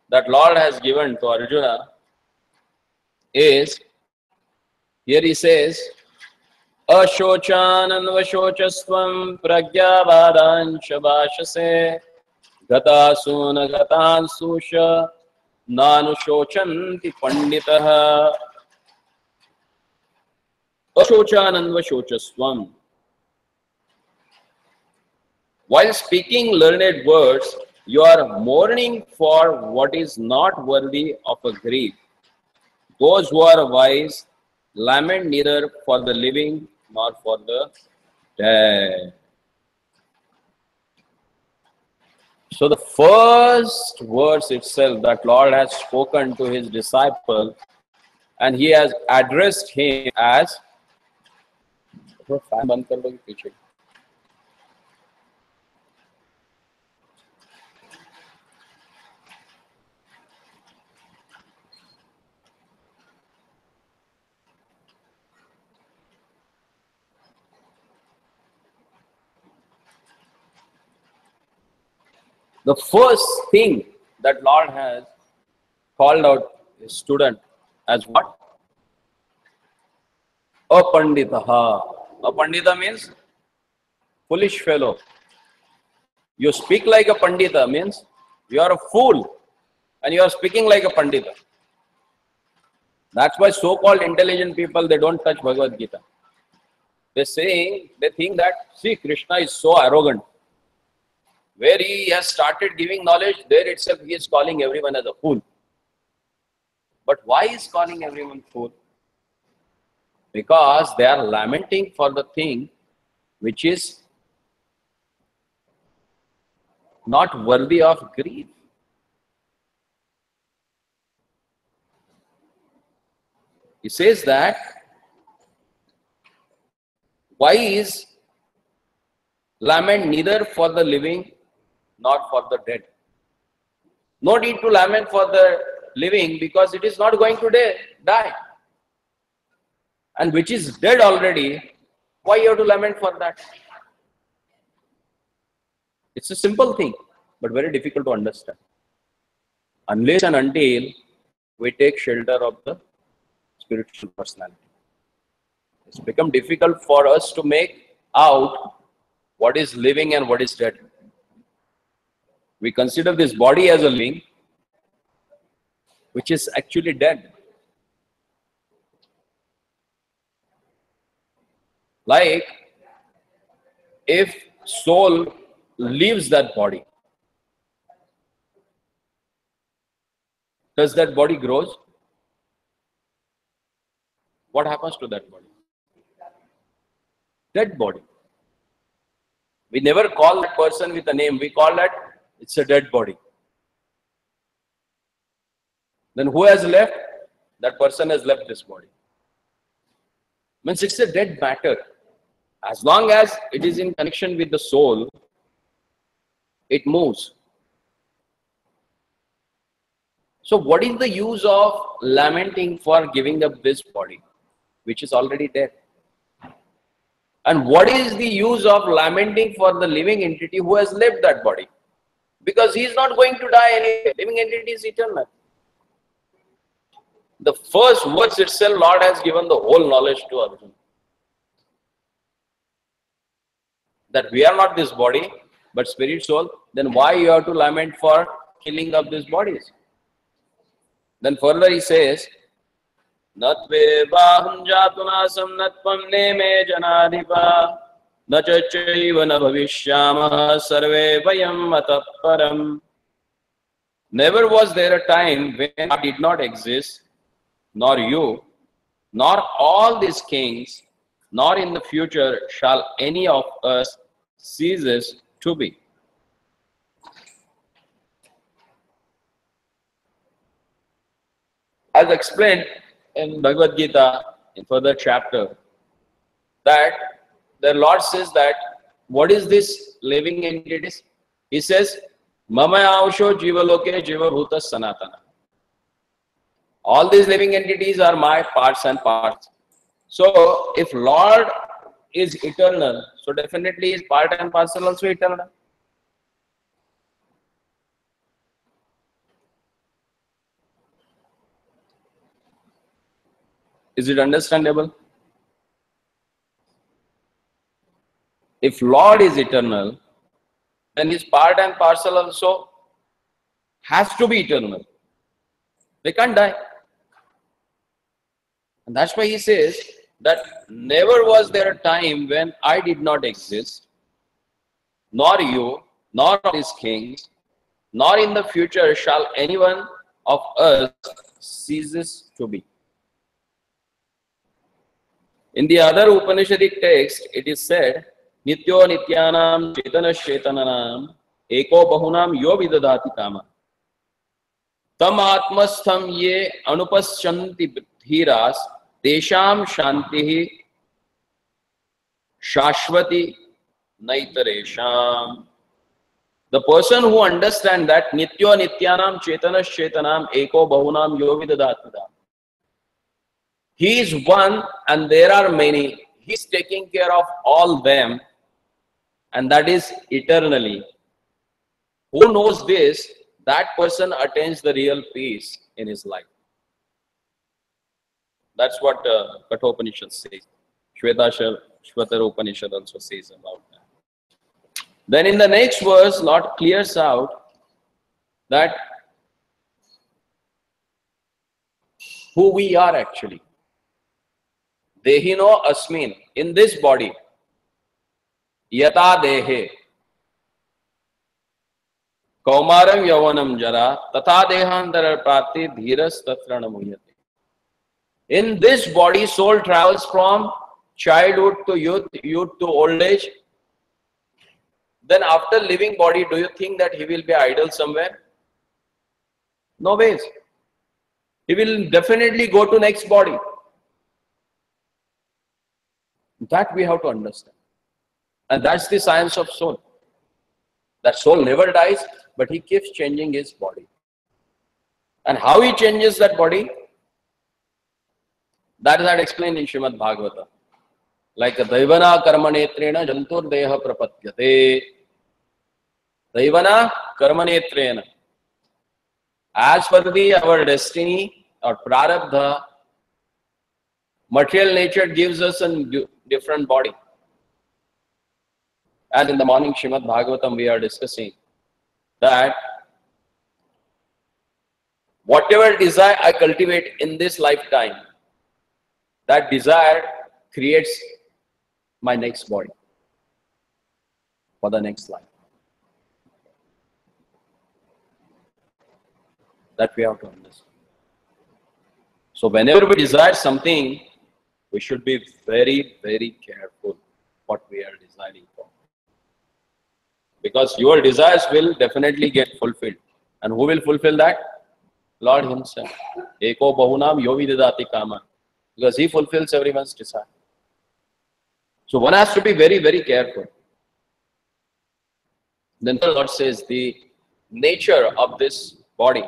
that Lord has given to Arjuna is, here he says, Ashochanan pragyavadancha vashase gatasuna gatansusha nanushocanti panditaha. Ashochanan. While speaking learned words, you are mourning for what is not worthy of a grief. Those who are wise lament neither for the living nor for the dead. So the first words itself that Lord has spoken to his disciple, and he has addressed him as the first thing that Lord has called out his student as what? Apanditaha. Apandita means foolish fellow. You speak like a pandita means you are a fool and you are speaking like a pandita. That's why so-called intelligent people, they don't touch Bhagavad Gita. They think that, see, Krishna is so arrogant. Where he has started giving knowledge, there itself he is calling everyone as a fool. But why is calling everyone fool? Because they are lamenting for the thing which is not worthy of grief. He says that wise lament neither for the living nor for the dead. No need to lament for the living because it is not going to die. And which is dead already, why you have to lament for that? It's a simple thing, but very difficult to understand. Unless and until we take shelter of the spiritual personality, it's become difficult for us to make out what is living and what is dead. We consider this body as a living, which is actually dead. Like, if soul leaves that body, does that body grows? What happens to that body? Dead body. We never call that person with a name. We call that it's a dead body. Then who has left? That person has left this body. Means it's a dead matter. As long as it is in connection with the soul, it moves. So what is the use of lamenting for giving up this body, which is already dead? And what is the use of lamenting for the living entity who has left that body? Because he is not going to die anyway. Living entity is eternal. The first words itself, Lord has given the whole knowledge to Arjuna. That we are not this body, but spirit soul. Then why you have to lament for killing of these bodies? Then further he says, Natve baham jatunasam natvam neme janadipa nachachaiva na bhavishyamah sarve vayam ataparam. Never was there a time when I did not exist, nor you, nor all these kings, nor in the future shall any of us ceases to be. As explained in Bhagavad Gita, in further chapter, that the Lord says that, what is this living entities? He says, Mama Avsho Jivaloke Jiva Bhuta Sanatana. All these living entities are my parts and parts. So, if Lord is eternal, so definitely his part and parcel also eternal. Is it understandable? If Lord is eternal, then his part and parcel also has to be eternal. They can't die. And that's why he says that never was there a time when I did not exist, nor you, nor these kings, nor in the future shall anyone of us ceases to be. In the other Upanishadic text, it is said, Nityo nityanam chetana chetananam eko bahunam yo vidadati kama. Tam atmastham ye anupaschanti dhiras desham shantihi shashvati naitaresham. The person who understands that Nityo nityanam chetana chetanam eko bahunam yo vidadati kama. He is one and there are many. He is taking care of all them, and that is eternally. Who knows this? That person attains the real peace in his life. That's what Kathopanishad says. Shvetar Upanishad also says about that. Then in the next verse, Lord clears out that who we are actually. Dehino asmin, in this body, yata dehe, kaumaram yavanam jara, tatha dehantara prati dhiras tatrana muyate. In this body, soul travels from childhood to youth, youth to old age. Then after leaving body, do you think that he will be idle somewhere? No ways. He will definitely go to next body. That we have to understand. And that's the science of soul. That soul never dies, but he keeps changing his body. And how he changes that body? That is explained in Srimad Bhagavata. Like Daivana karmanetrena jantur deha prapatyate. Daivana karmanetrena. As per our destiny or prarabdha, material nature gives us a different body. And in the morning Srimad Bhagavatam we are discussing that whatever desire I cultivate in this lifetime, that desire creates my next body for the next life. That we have to understand. So whenever we desire something, we should be very, very careful what we are desiring for. Because your desires will definitely get fulfilled. And who will fulfill that? Lord himself. Eko bahunam yo vidadati kama. Because he fulfills everyone's desire. So one has to be very, very careful. Then the Lord says the nature of this body.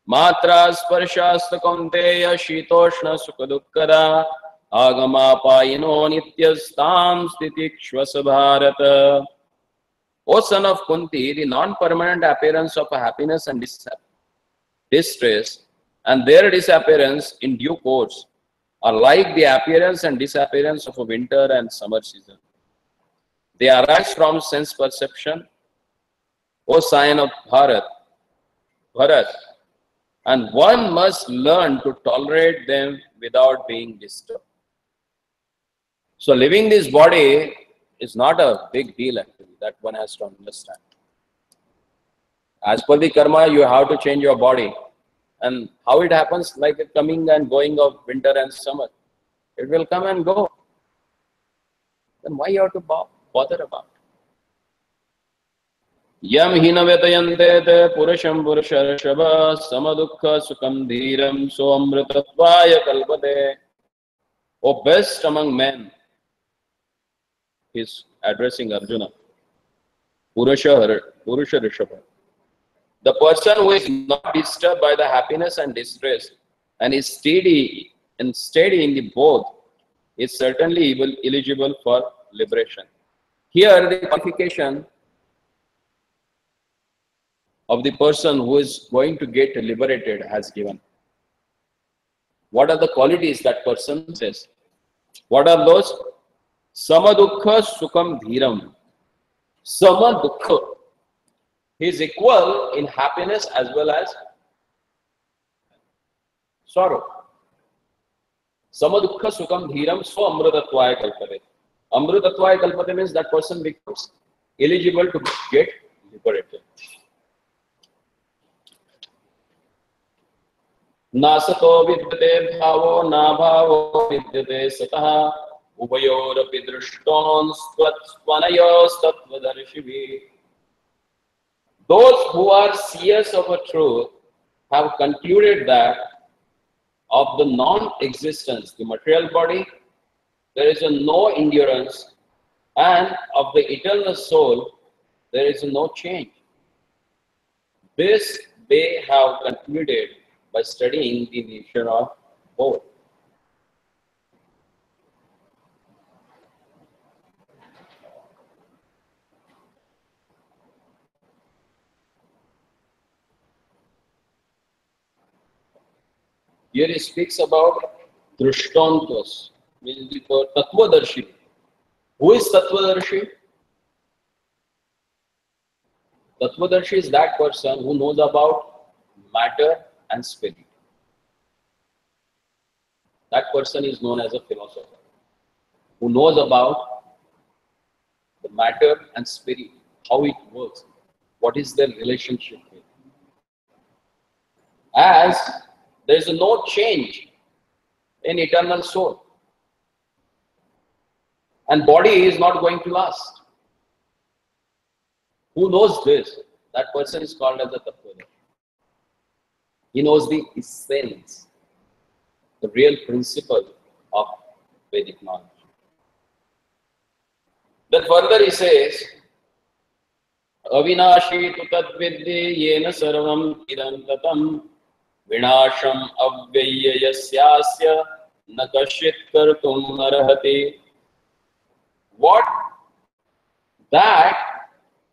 Matra sparshasta kaunteya shitoshna sukadukkara agama payino nityastam stitikshvasa bharata. O son of Kunti, the non-permanent appearance of a happiness and distress and their disappearance in due course are like the appearance and disappearance of a winter and summer season. They arise from sense perception, O sign of Bharat, and one must learn to tolerate them without being disturbed. So living this body is not a big deal actually, that one has to understand. As per the karma, you have to change your body. And how it happens, like a coming and going of winter and summer. It will come and go. Then why you have to bother about it? Yam hina vetayante te purusham purusharashava samadukha sukham dhiram so amritatvaya kalpate. O best among men, he is addressing Arjuna. Purusha Rishabha. The person who is not disturbed by the happiness and distress and is steady in the both is certainly eligible for liberation. Here the qualification of the person who is going to get liberated has given. What are the qualities that person says? What are those? Samadukha sukham dhiram. Samadukha. He is equal in happiness as well as sorrow. Samadukha sukham dhiram swa amrutatvaya kalpate. Amrutatvaya kalpate means that person becomes eligible to get liberated. Nasato vidyate bhavo na bhavo vidyate satah ubayorapi drishton svanayos tattvadarshibhi. Those who are seers of a truth have concluded that of the non-existence, the material body, there is no endurance, and of the eternal soul, there is no change. This they have concluded by studying the nature of both. Here he speaks about Drishtantas, means the Tattvadarshi. Who is Tattvadarshi? Tattvadarshi is that person who knows about matter and spirit. That person is known as a philosopher, who knows about the matter and spirit, how it works, what is their relationship with. As there is no change in eternal soul, and body is not going to last. Who knows this? That person is called as a Tattvadarshi. He knows the essence, the real principle of Vedic knowledge. Then further he says, Avinashi tu tadviddi yena sarvam idantatam vinasham avyaya yasyasya na kashit kartum arhati. What? That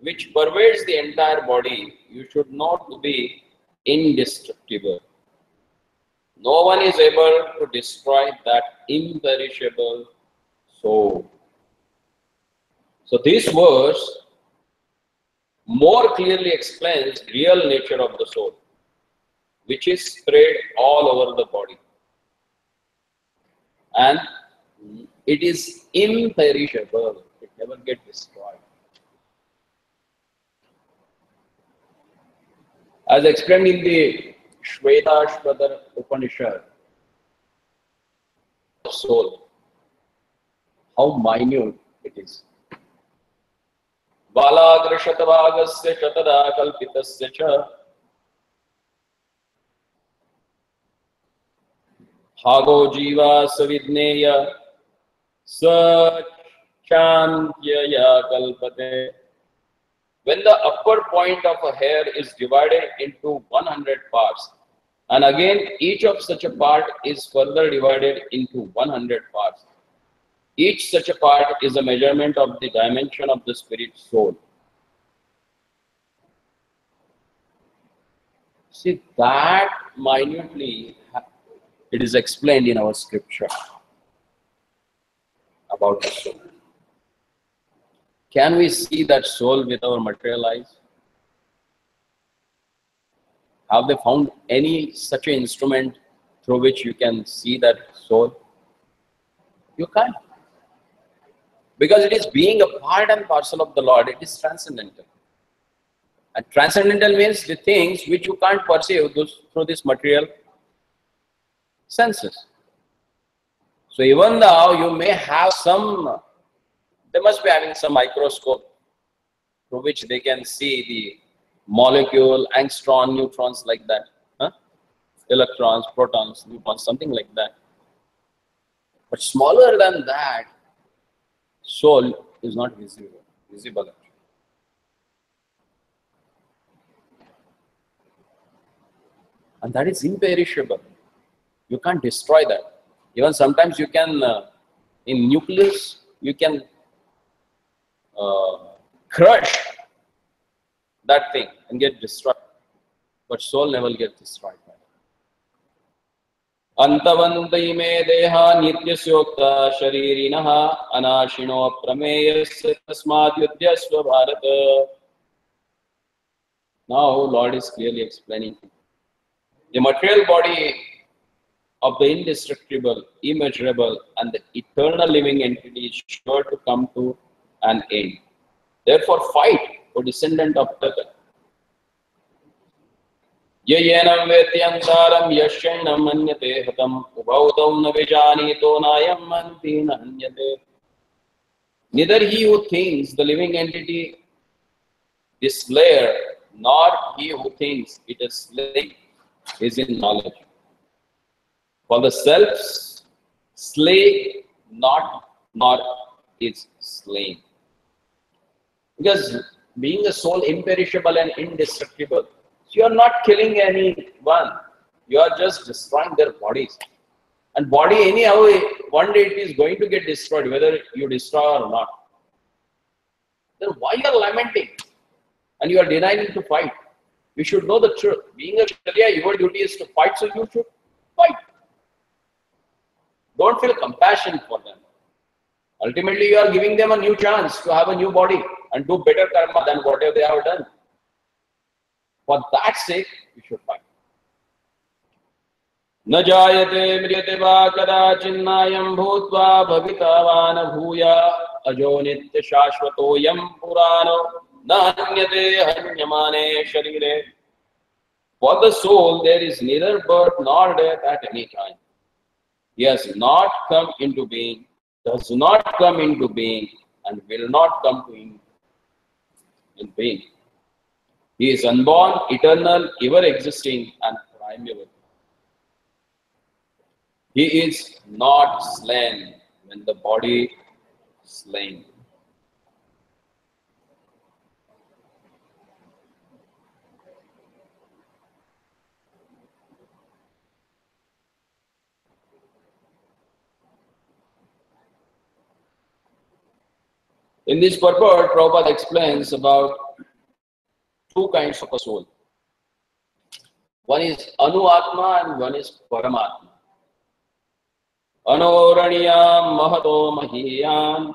which pervades the entire body, you should know to be indestructible. No one is able to destroy that imperishable soul. So this verse more clearly explains the real nature of the soul, which is spread all over the body. And it is imperishable. It never gets destroyed. As explained in the Shvetashvatara Upanishad, soul, how minute it is. Balagrishatavagasya chatada kalpitasya cha Hago jiva savidneya sa chantyaya kalpate. When the upper point of a hair is divided into 100 parts, and again each of such a part is further divided into 100 parts, each such a part is a measurement of the dimension of the spirit soul. See, that minutely it is explained in our scripture about the soul. Can we see that soul with our material eyes? Have they found any such an instrument through which you can see that soul? You can't. Because it is being a part and parcel of the Lord, it is transcendental. And transcendental means the things which you can't perceive through this material senses. So even though you may have some, they must be having some microscope through which they can see the molecule, angstrom, neutrons like that. Electrons, protons, neutrons, something like that. But smaller than that, soul is not visible. And that is imperishable. You can't destroy that. Even sometimes you can, in nucleus, you can crush that thing and get destroyed. But soul never gets destroyed. Antavanta ime deha nityasyokta sharirinaha anashino prameyasya tasmad yudhyasva bharata. Now Lord is clearly explaining. The material body of the indestructible, immeasurable, and the eternal living entity is sure to come to an end. Therefore, fight, O descendant of Tata. Yayenam vetyantaram yashainam manyate hatam ubhautam na vijanito nayam manti nanyate. Neither he who thinks the living entity is slayer, nor he who thinks it is slain is in knowledge. For the self slay not, nor is slain. Because being a soul imperishable and indestructible, so you are not killing anyone, you are just destroying their bodies. And body anyhow, one day it is going to get destroyed, whether you destroy or not. Then why you are lamenting? And you are denying to fight. You should know the truth. Being a Kshatriya, your duty is to fight, so you should fight. Don't feel compassion for them. Ultimately, you are giving them a new chance to have a new body and do better karma than whatever they have done. For that sake, you should fight. Na jayate mriyate va kadachinnayam bhutva bhavitavana bhuya ajo nitya shashvatoyam purano na hanyate hanyamane sharire. For the soul, there is neither birth nor death at any time. He has not come into being, does not come into being, and will not come to in being. He is unborn, eternal, ever existing, and primeval. He is not slain when the body is slain. In this purport, Prabhupada explains about two kinds of a soul. One is Anu-Atma and one is Paramatma. Anoranyam mahato mahiyam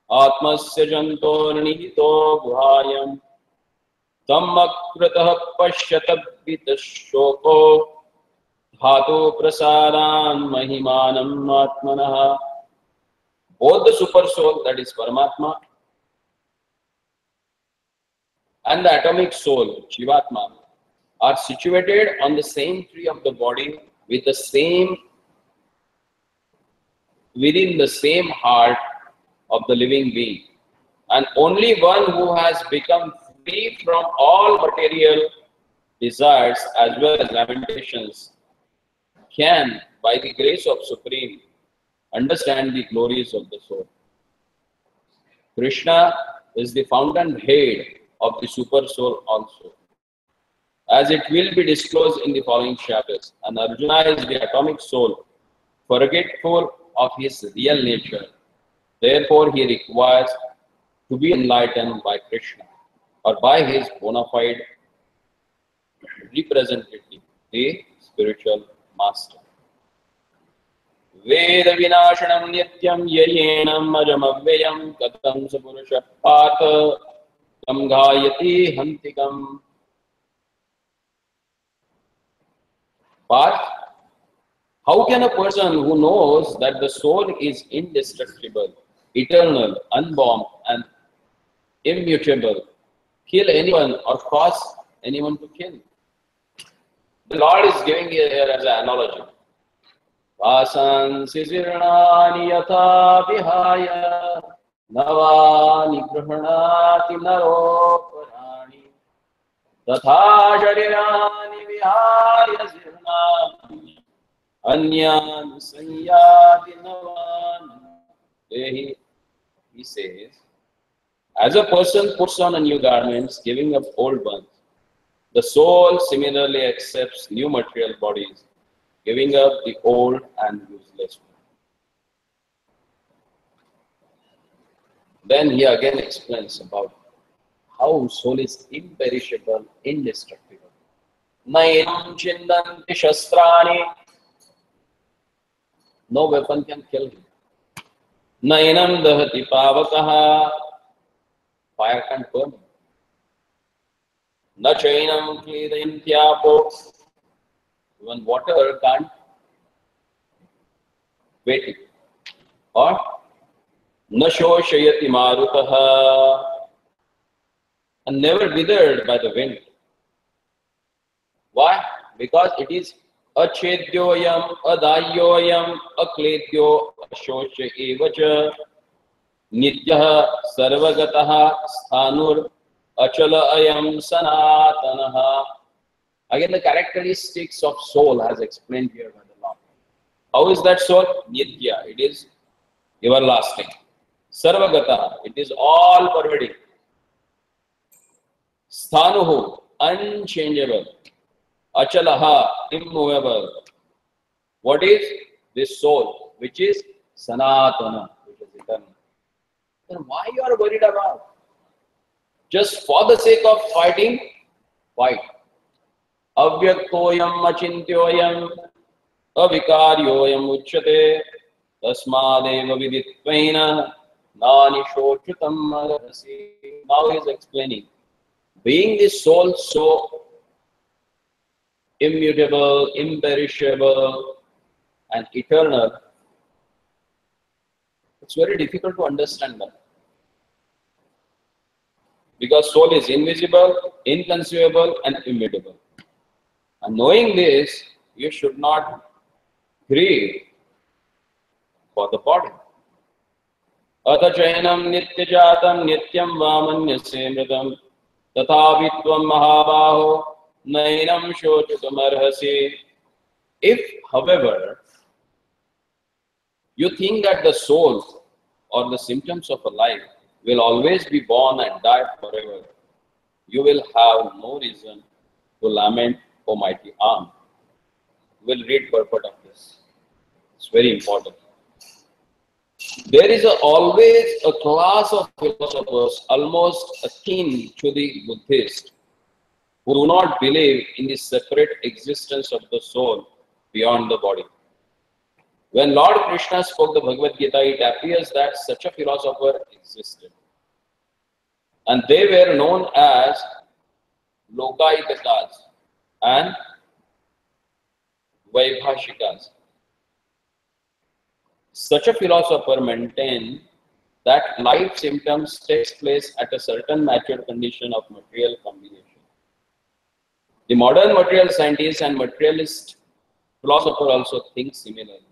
atmasya jantor nihito guhayam tammakratah pashyatabbita shoko dhatu prasadan mahimanam atmanah. Both the super soul, that is Paramatma, and the atomic soul, Jivatma, are situated on the same tree of the body with the same, within the same heart of the living being. And only one who has become free from all material desires as well as lamentations can, by the grace of Supreme, understand the glories of the soul. Krishna is the fountainhead of the super soul also, as it will be disclosed in the following chapters. And Arjuna is the atomic soul, forgetful of his real nature. Therefore, he requires to be enlightened by Krishna or by his bona fide representative, the spiritual master. Veda vinashanam nityam yayenam ajamavyayam katam sapurusha pata tam ghayati hantikam. But how can a person who knows that the soul is indestructible, eternal, unborn, and immutable kill anyone or cause anyone to kill? The Lord is giving here as an analogy. Vasan sisirnani yatha vihaya navani grahanati naro parani tatha sharirani vihaya zirnani anyan sanyati navan. He says, as a person puts on a new garments, giving up old ones, the soul similarly accepts new material bodies, giving up the old and useless one. Then he again explains about how soul is imperishable, indestructible. Nainam chindanti shastrani No weapon can kill him. Nainam dahati pavakaha. Fire can't burn him. Na chainam klidayantyapo. Even water can't wet it. Or na shoshayati marutaha. And never withered by the wind. Why? Because it is achedyoyam, adayyoyam, akledyo, ashosya evacha, nityah, sarvagataha, sthanur, achala ayam, sanatanaha. Again, the characteristics of soul as explained here by the Lord. How is that soul? Nitya. It is everlasting. Sarvagataha. It is all pervading. Sthanuhu. Unchangeable. Achalaha, immovable. What is this soul? Which is Sanatana, which is eternal. Then why you are worried about? Just for the sake of fighting, fight. Avyaktoyam achintyoyam avikaryoyam uchyate tasmadeva viditvaina nani shochutam marasi. Now he is explaining. Being this soul so immutable, imperishable, and eternal, it's very difficult to understand that. Because soul is invisible, inconceivable, and immutable. And knowing this, you should not grieve for the body. Ata chainam nityajatam nityam vamanyase mridam tathavitvam mahabaho nainam shochukamarhasi. If, however, you think that the soul or the symptoms of a life will always be born and die forever, you will have no reason to lament, O mighty arm. We'll read purport of this. It's very important. There is always a class of philosophers almost akin to the Buddhist who do not believe in the separate existence of the soul beyond the body. When Lord Krishna spoke the Bhagavad Gita, it appears that such a philosopher existed. And they were known as Lokaitakas and Vaibhashikas. Such a philosopher maintained that life symptoms takes place at a certain matured condition of material combination. The modern material scientist and materialist philosopher also think similarly.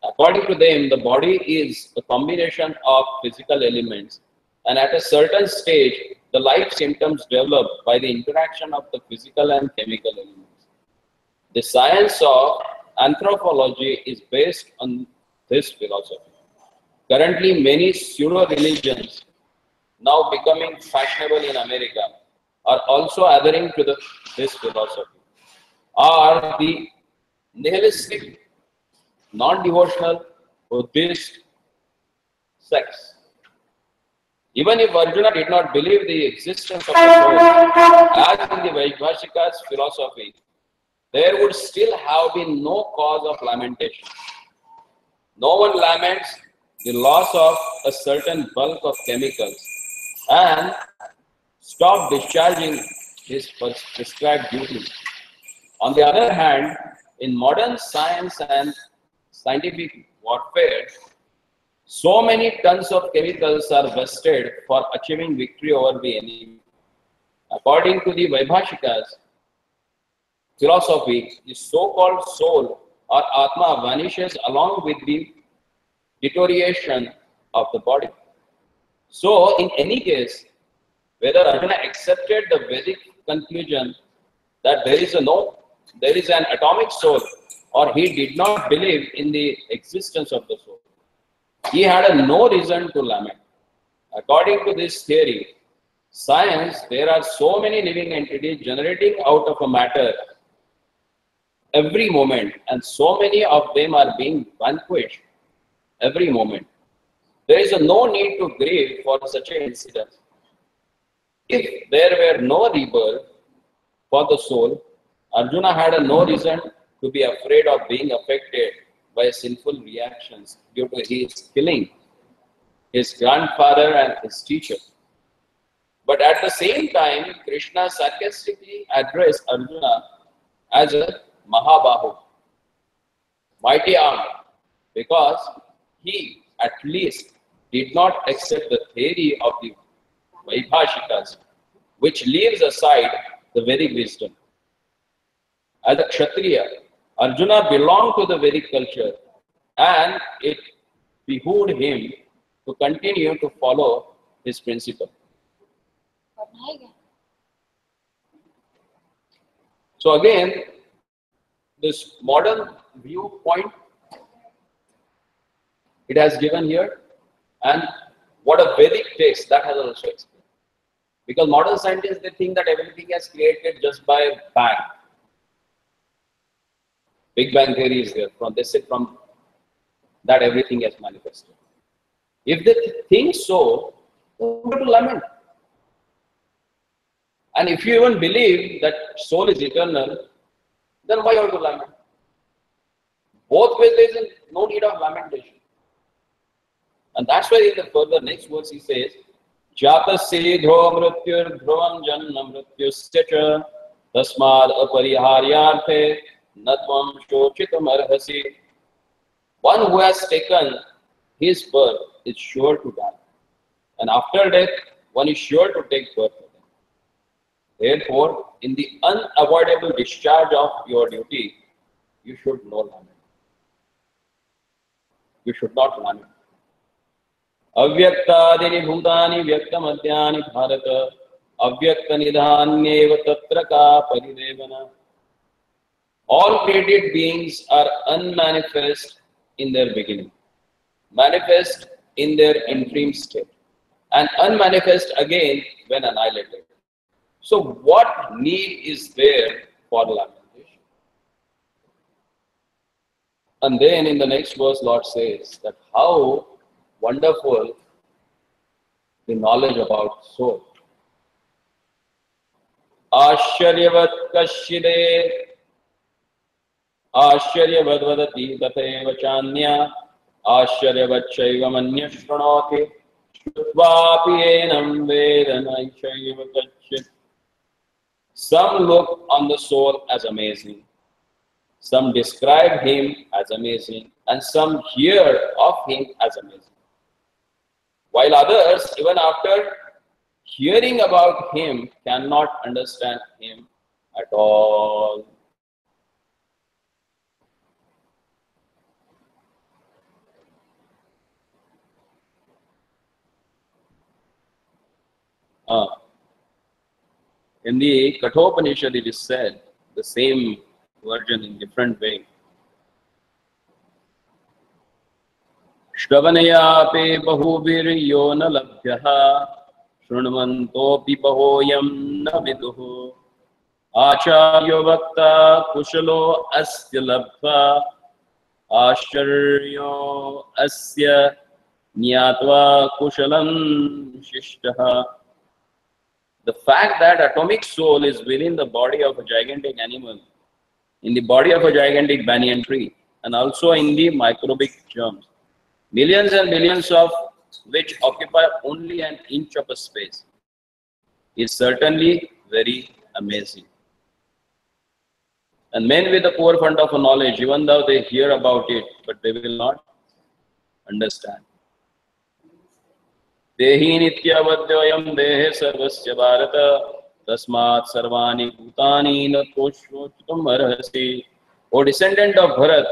According to them, the body is a combination of physical elements, and at a certain stage, the life symptoms develop by the interaction of the physical and chemical elements. The science of anthropology is based on this philosophy. Currently, many pseudo-religions, now becoming fashionable in America, are also adhering to this philosophy. Are the nihilistic, non-devotional Buddhist sects. Even if Arjuna did not believe the existence of the soul, as in the Vaibhashika's philosophy, there would still have been no cause of lamentation. No one laments the loss of a certain bulk of chemicals and stop discharging his prescribed duty. On the other hand, in modern science and scientific warfare, so many tons of chemicals are wasted for achieving victory over the enemy. According to the Vaibhashikas philosophy, the so-called soul or Atma vanishes along with the deterioration of the body. So, in any case, whether Arjuna accepted the Vedic conclusion that there is an atomic soul, or he did not believe in the existence of the soul, he had no reason to lament. According to this theory, science, there are so many living entities generating out of a matter every moment, and so many of them are being vanquished every moment. There is no need to grieve for such an incident. If there were no rebirth for the soul, Arjuna had no reason to be afraid of being affected by sinful reactions due to his killing his grandfather and his teacher. But at the same time, Krishna sarcastically addressed Arjuna as a Mahabahu, mighty arm, because he at least did not accept the theory of the Vaibhashikas, which leaves aside the Vedic wisdom. As a Kshatriya, Arjuna belonged to the Vedic culture, and it behooved him to continue to follow his principle. So again, this modern viewpoint it has given here, and what a Vedic text that has also explained. Because modern scientists, they think that everything is created just by bang. Big Bang theory is there. They say from that everything is manifested. If they think so, they want to lament. And if you even believe that soul is eternal, then why you have to lament? Both ways there is no need of lamentation. And that's why in the further next verse he says, Jatasya dhruva mrityur dhruvam janna mrityusya cha tasmad apariharyarthe natvam shochitam arhasi. One who has taken his birth is sure to die. And after death, one is sure to take birth again. Therefore, in the unavoidable discharge of your duty, you should not lament. You should not lament. Avyaktadini bhutani vyaktamadhyani bharata avyakta nidhanyeva tatra ka paridevana. All created beings are unmanifest in their beginning, manifest in their interim state, and unmanifest again when annihilated. So what need is there for lamentation? And then in the next verse, Lord says that how wonderful the knowledge about soul. Asharyavat kashide Asharyavat vadati tatheva chanya Asharyavat shaiva manya shranoti Shrutvapi enam vedana shaiva kachit. Some look on the soul as amazing, some describe him as amazing, and some hear of him as amazing. While others, even after hearing about him, cannot understand him at all. In the Kathopanishad, it is said, the same version in different way. Shravanayape bahubiryo na labhyaha shrunvantopi bahoyam na viduhu acharyo bhakta kushalo asya labha asharyo asya nyatva kushalam shishtaha. The fact that atomic soul is within the body of a gigantic animal, in the body of a gigantic banyan tree, and also in the microbic germs, millions and millions of which occupy only an inch of a space, is certainly very amazing. And men with a poor fund of knowledge, even though they hear about it, but they will not understand. Dehi nityavadyoyam dehe sarvasya bharata tasmat sarvani bhutani na toshvochitam arhasi. O descendant of Bharat,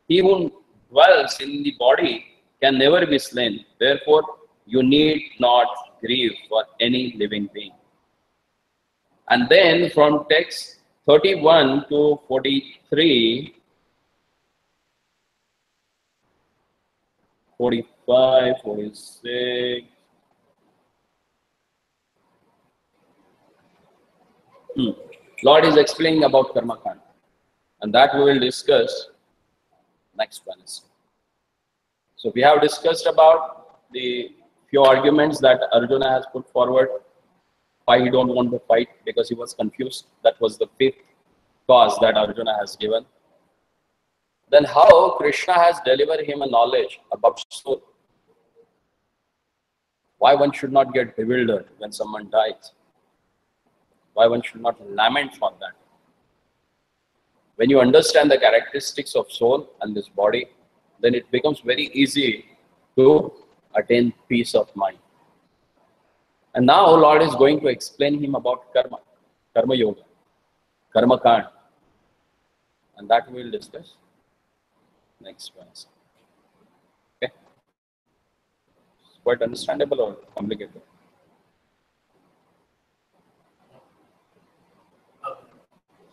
he who dwells in the body can never be slain. Therefore, you need not grieve for any living being. And then from text 31 to 43, 45, 46. Lord is explaining about Karma Kanda, and that we will discuss next Wednesday. So we have discussed about the few arguments that Arjuna has put forward, why he don't want to fight, because he was confused. That was the fifth cause that Arjuna has given. Then how Krishna has delivered him a knowledge about soul? Why one should not get bewildered when someone dies? Why one should not lament for that? When you understand the characteristics of soul and this body, then it becomes very easy to attain peace of mind. And now Lord is going to explain him about karma, karma yoga, karma kand. And that we will discuss next Wednesday. Okay? It's quite understandable or complicated?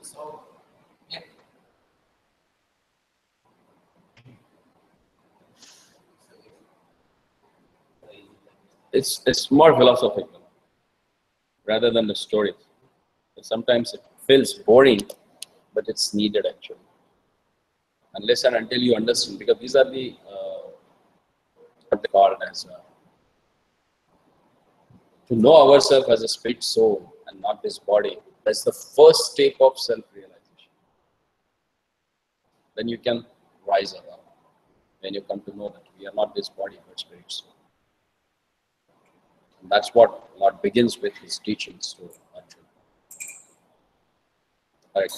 So, yeah. It's more philosophical rather than the stories. Sometimes it feels boring, but it's needed actually. Unless and until you understand, because these are the what they call as to know ourselves as a spirit soul and not this body. That's the first step of self-realization. Then you can rise above. When you come to know that we are not this body but spirit soul. And that's what Lord begins with his teachings to Arjuna. Right.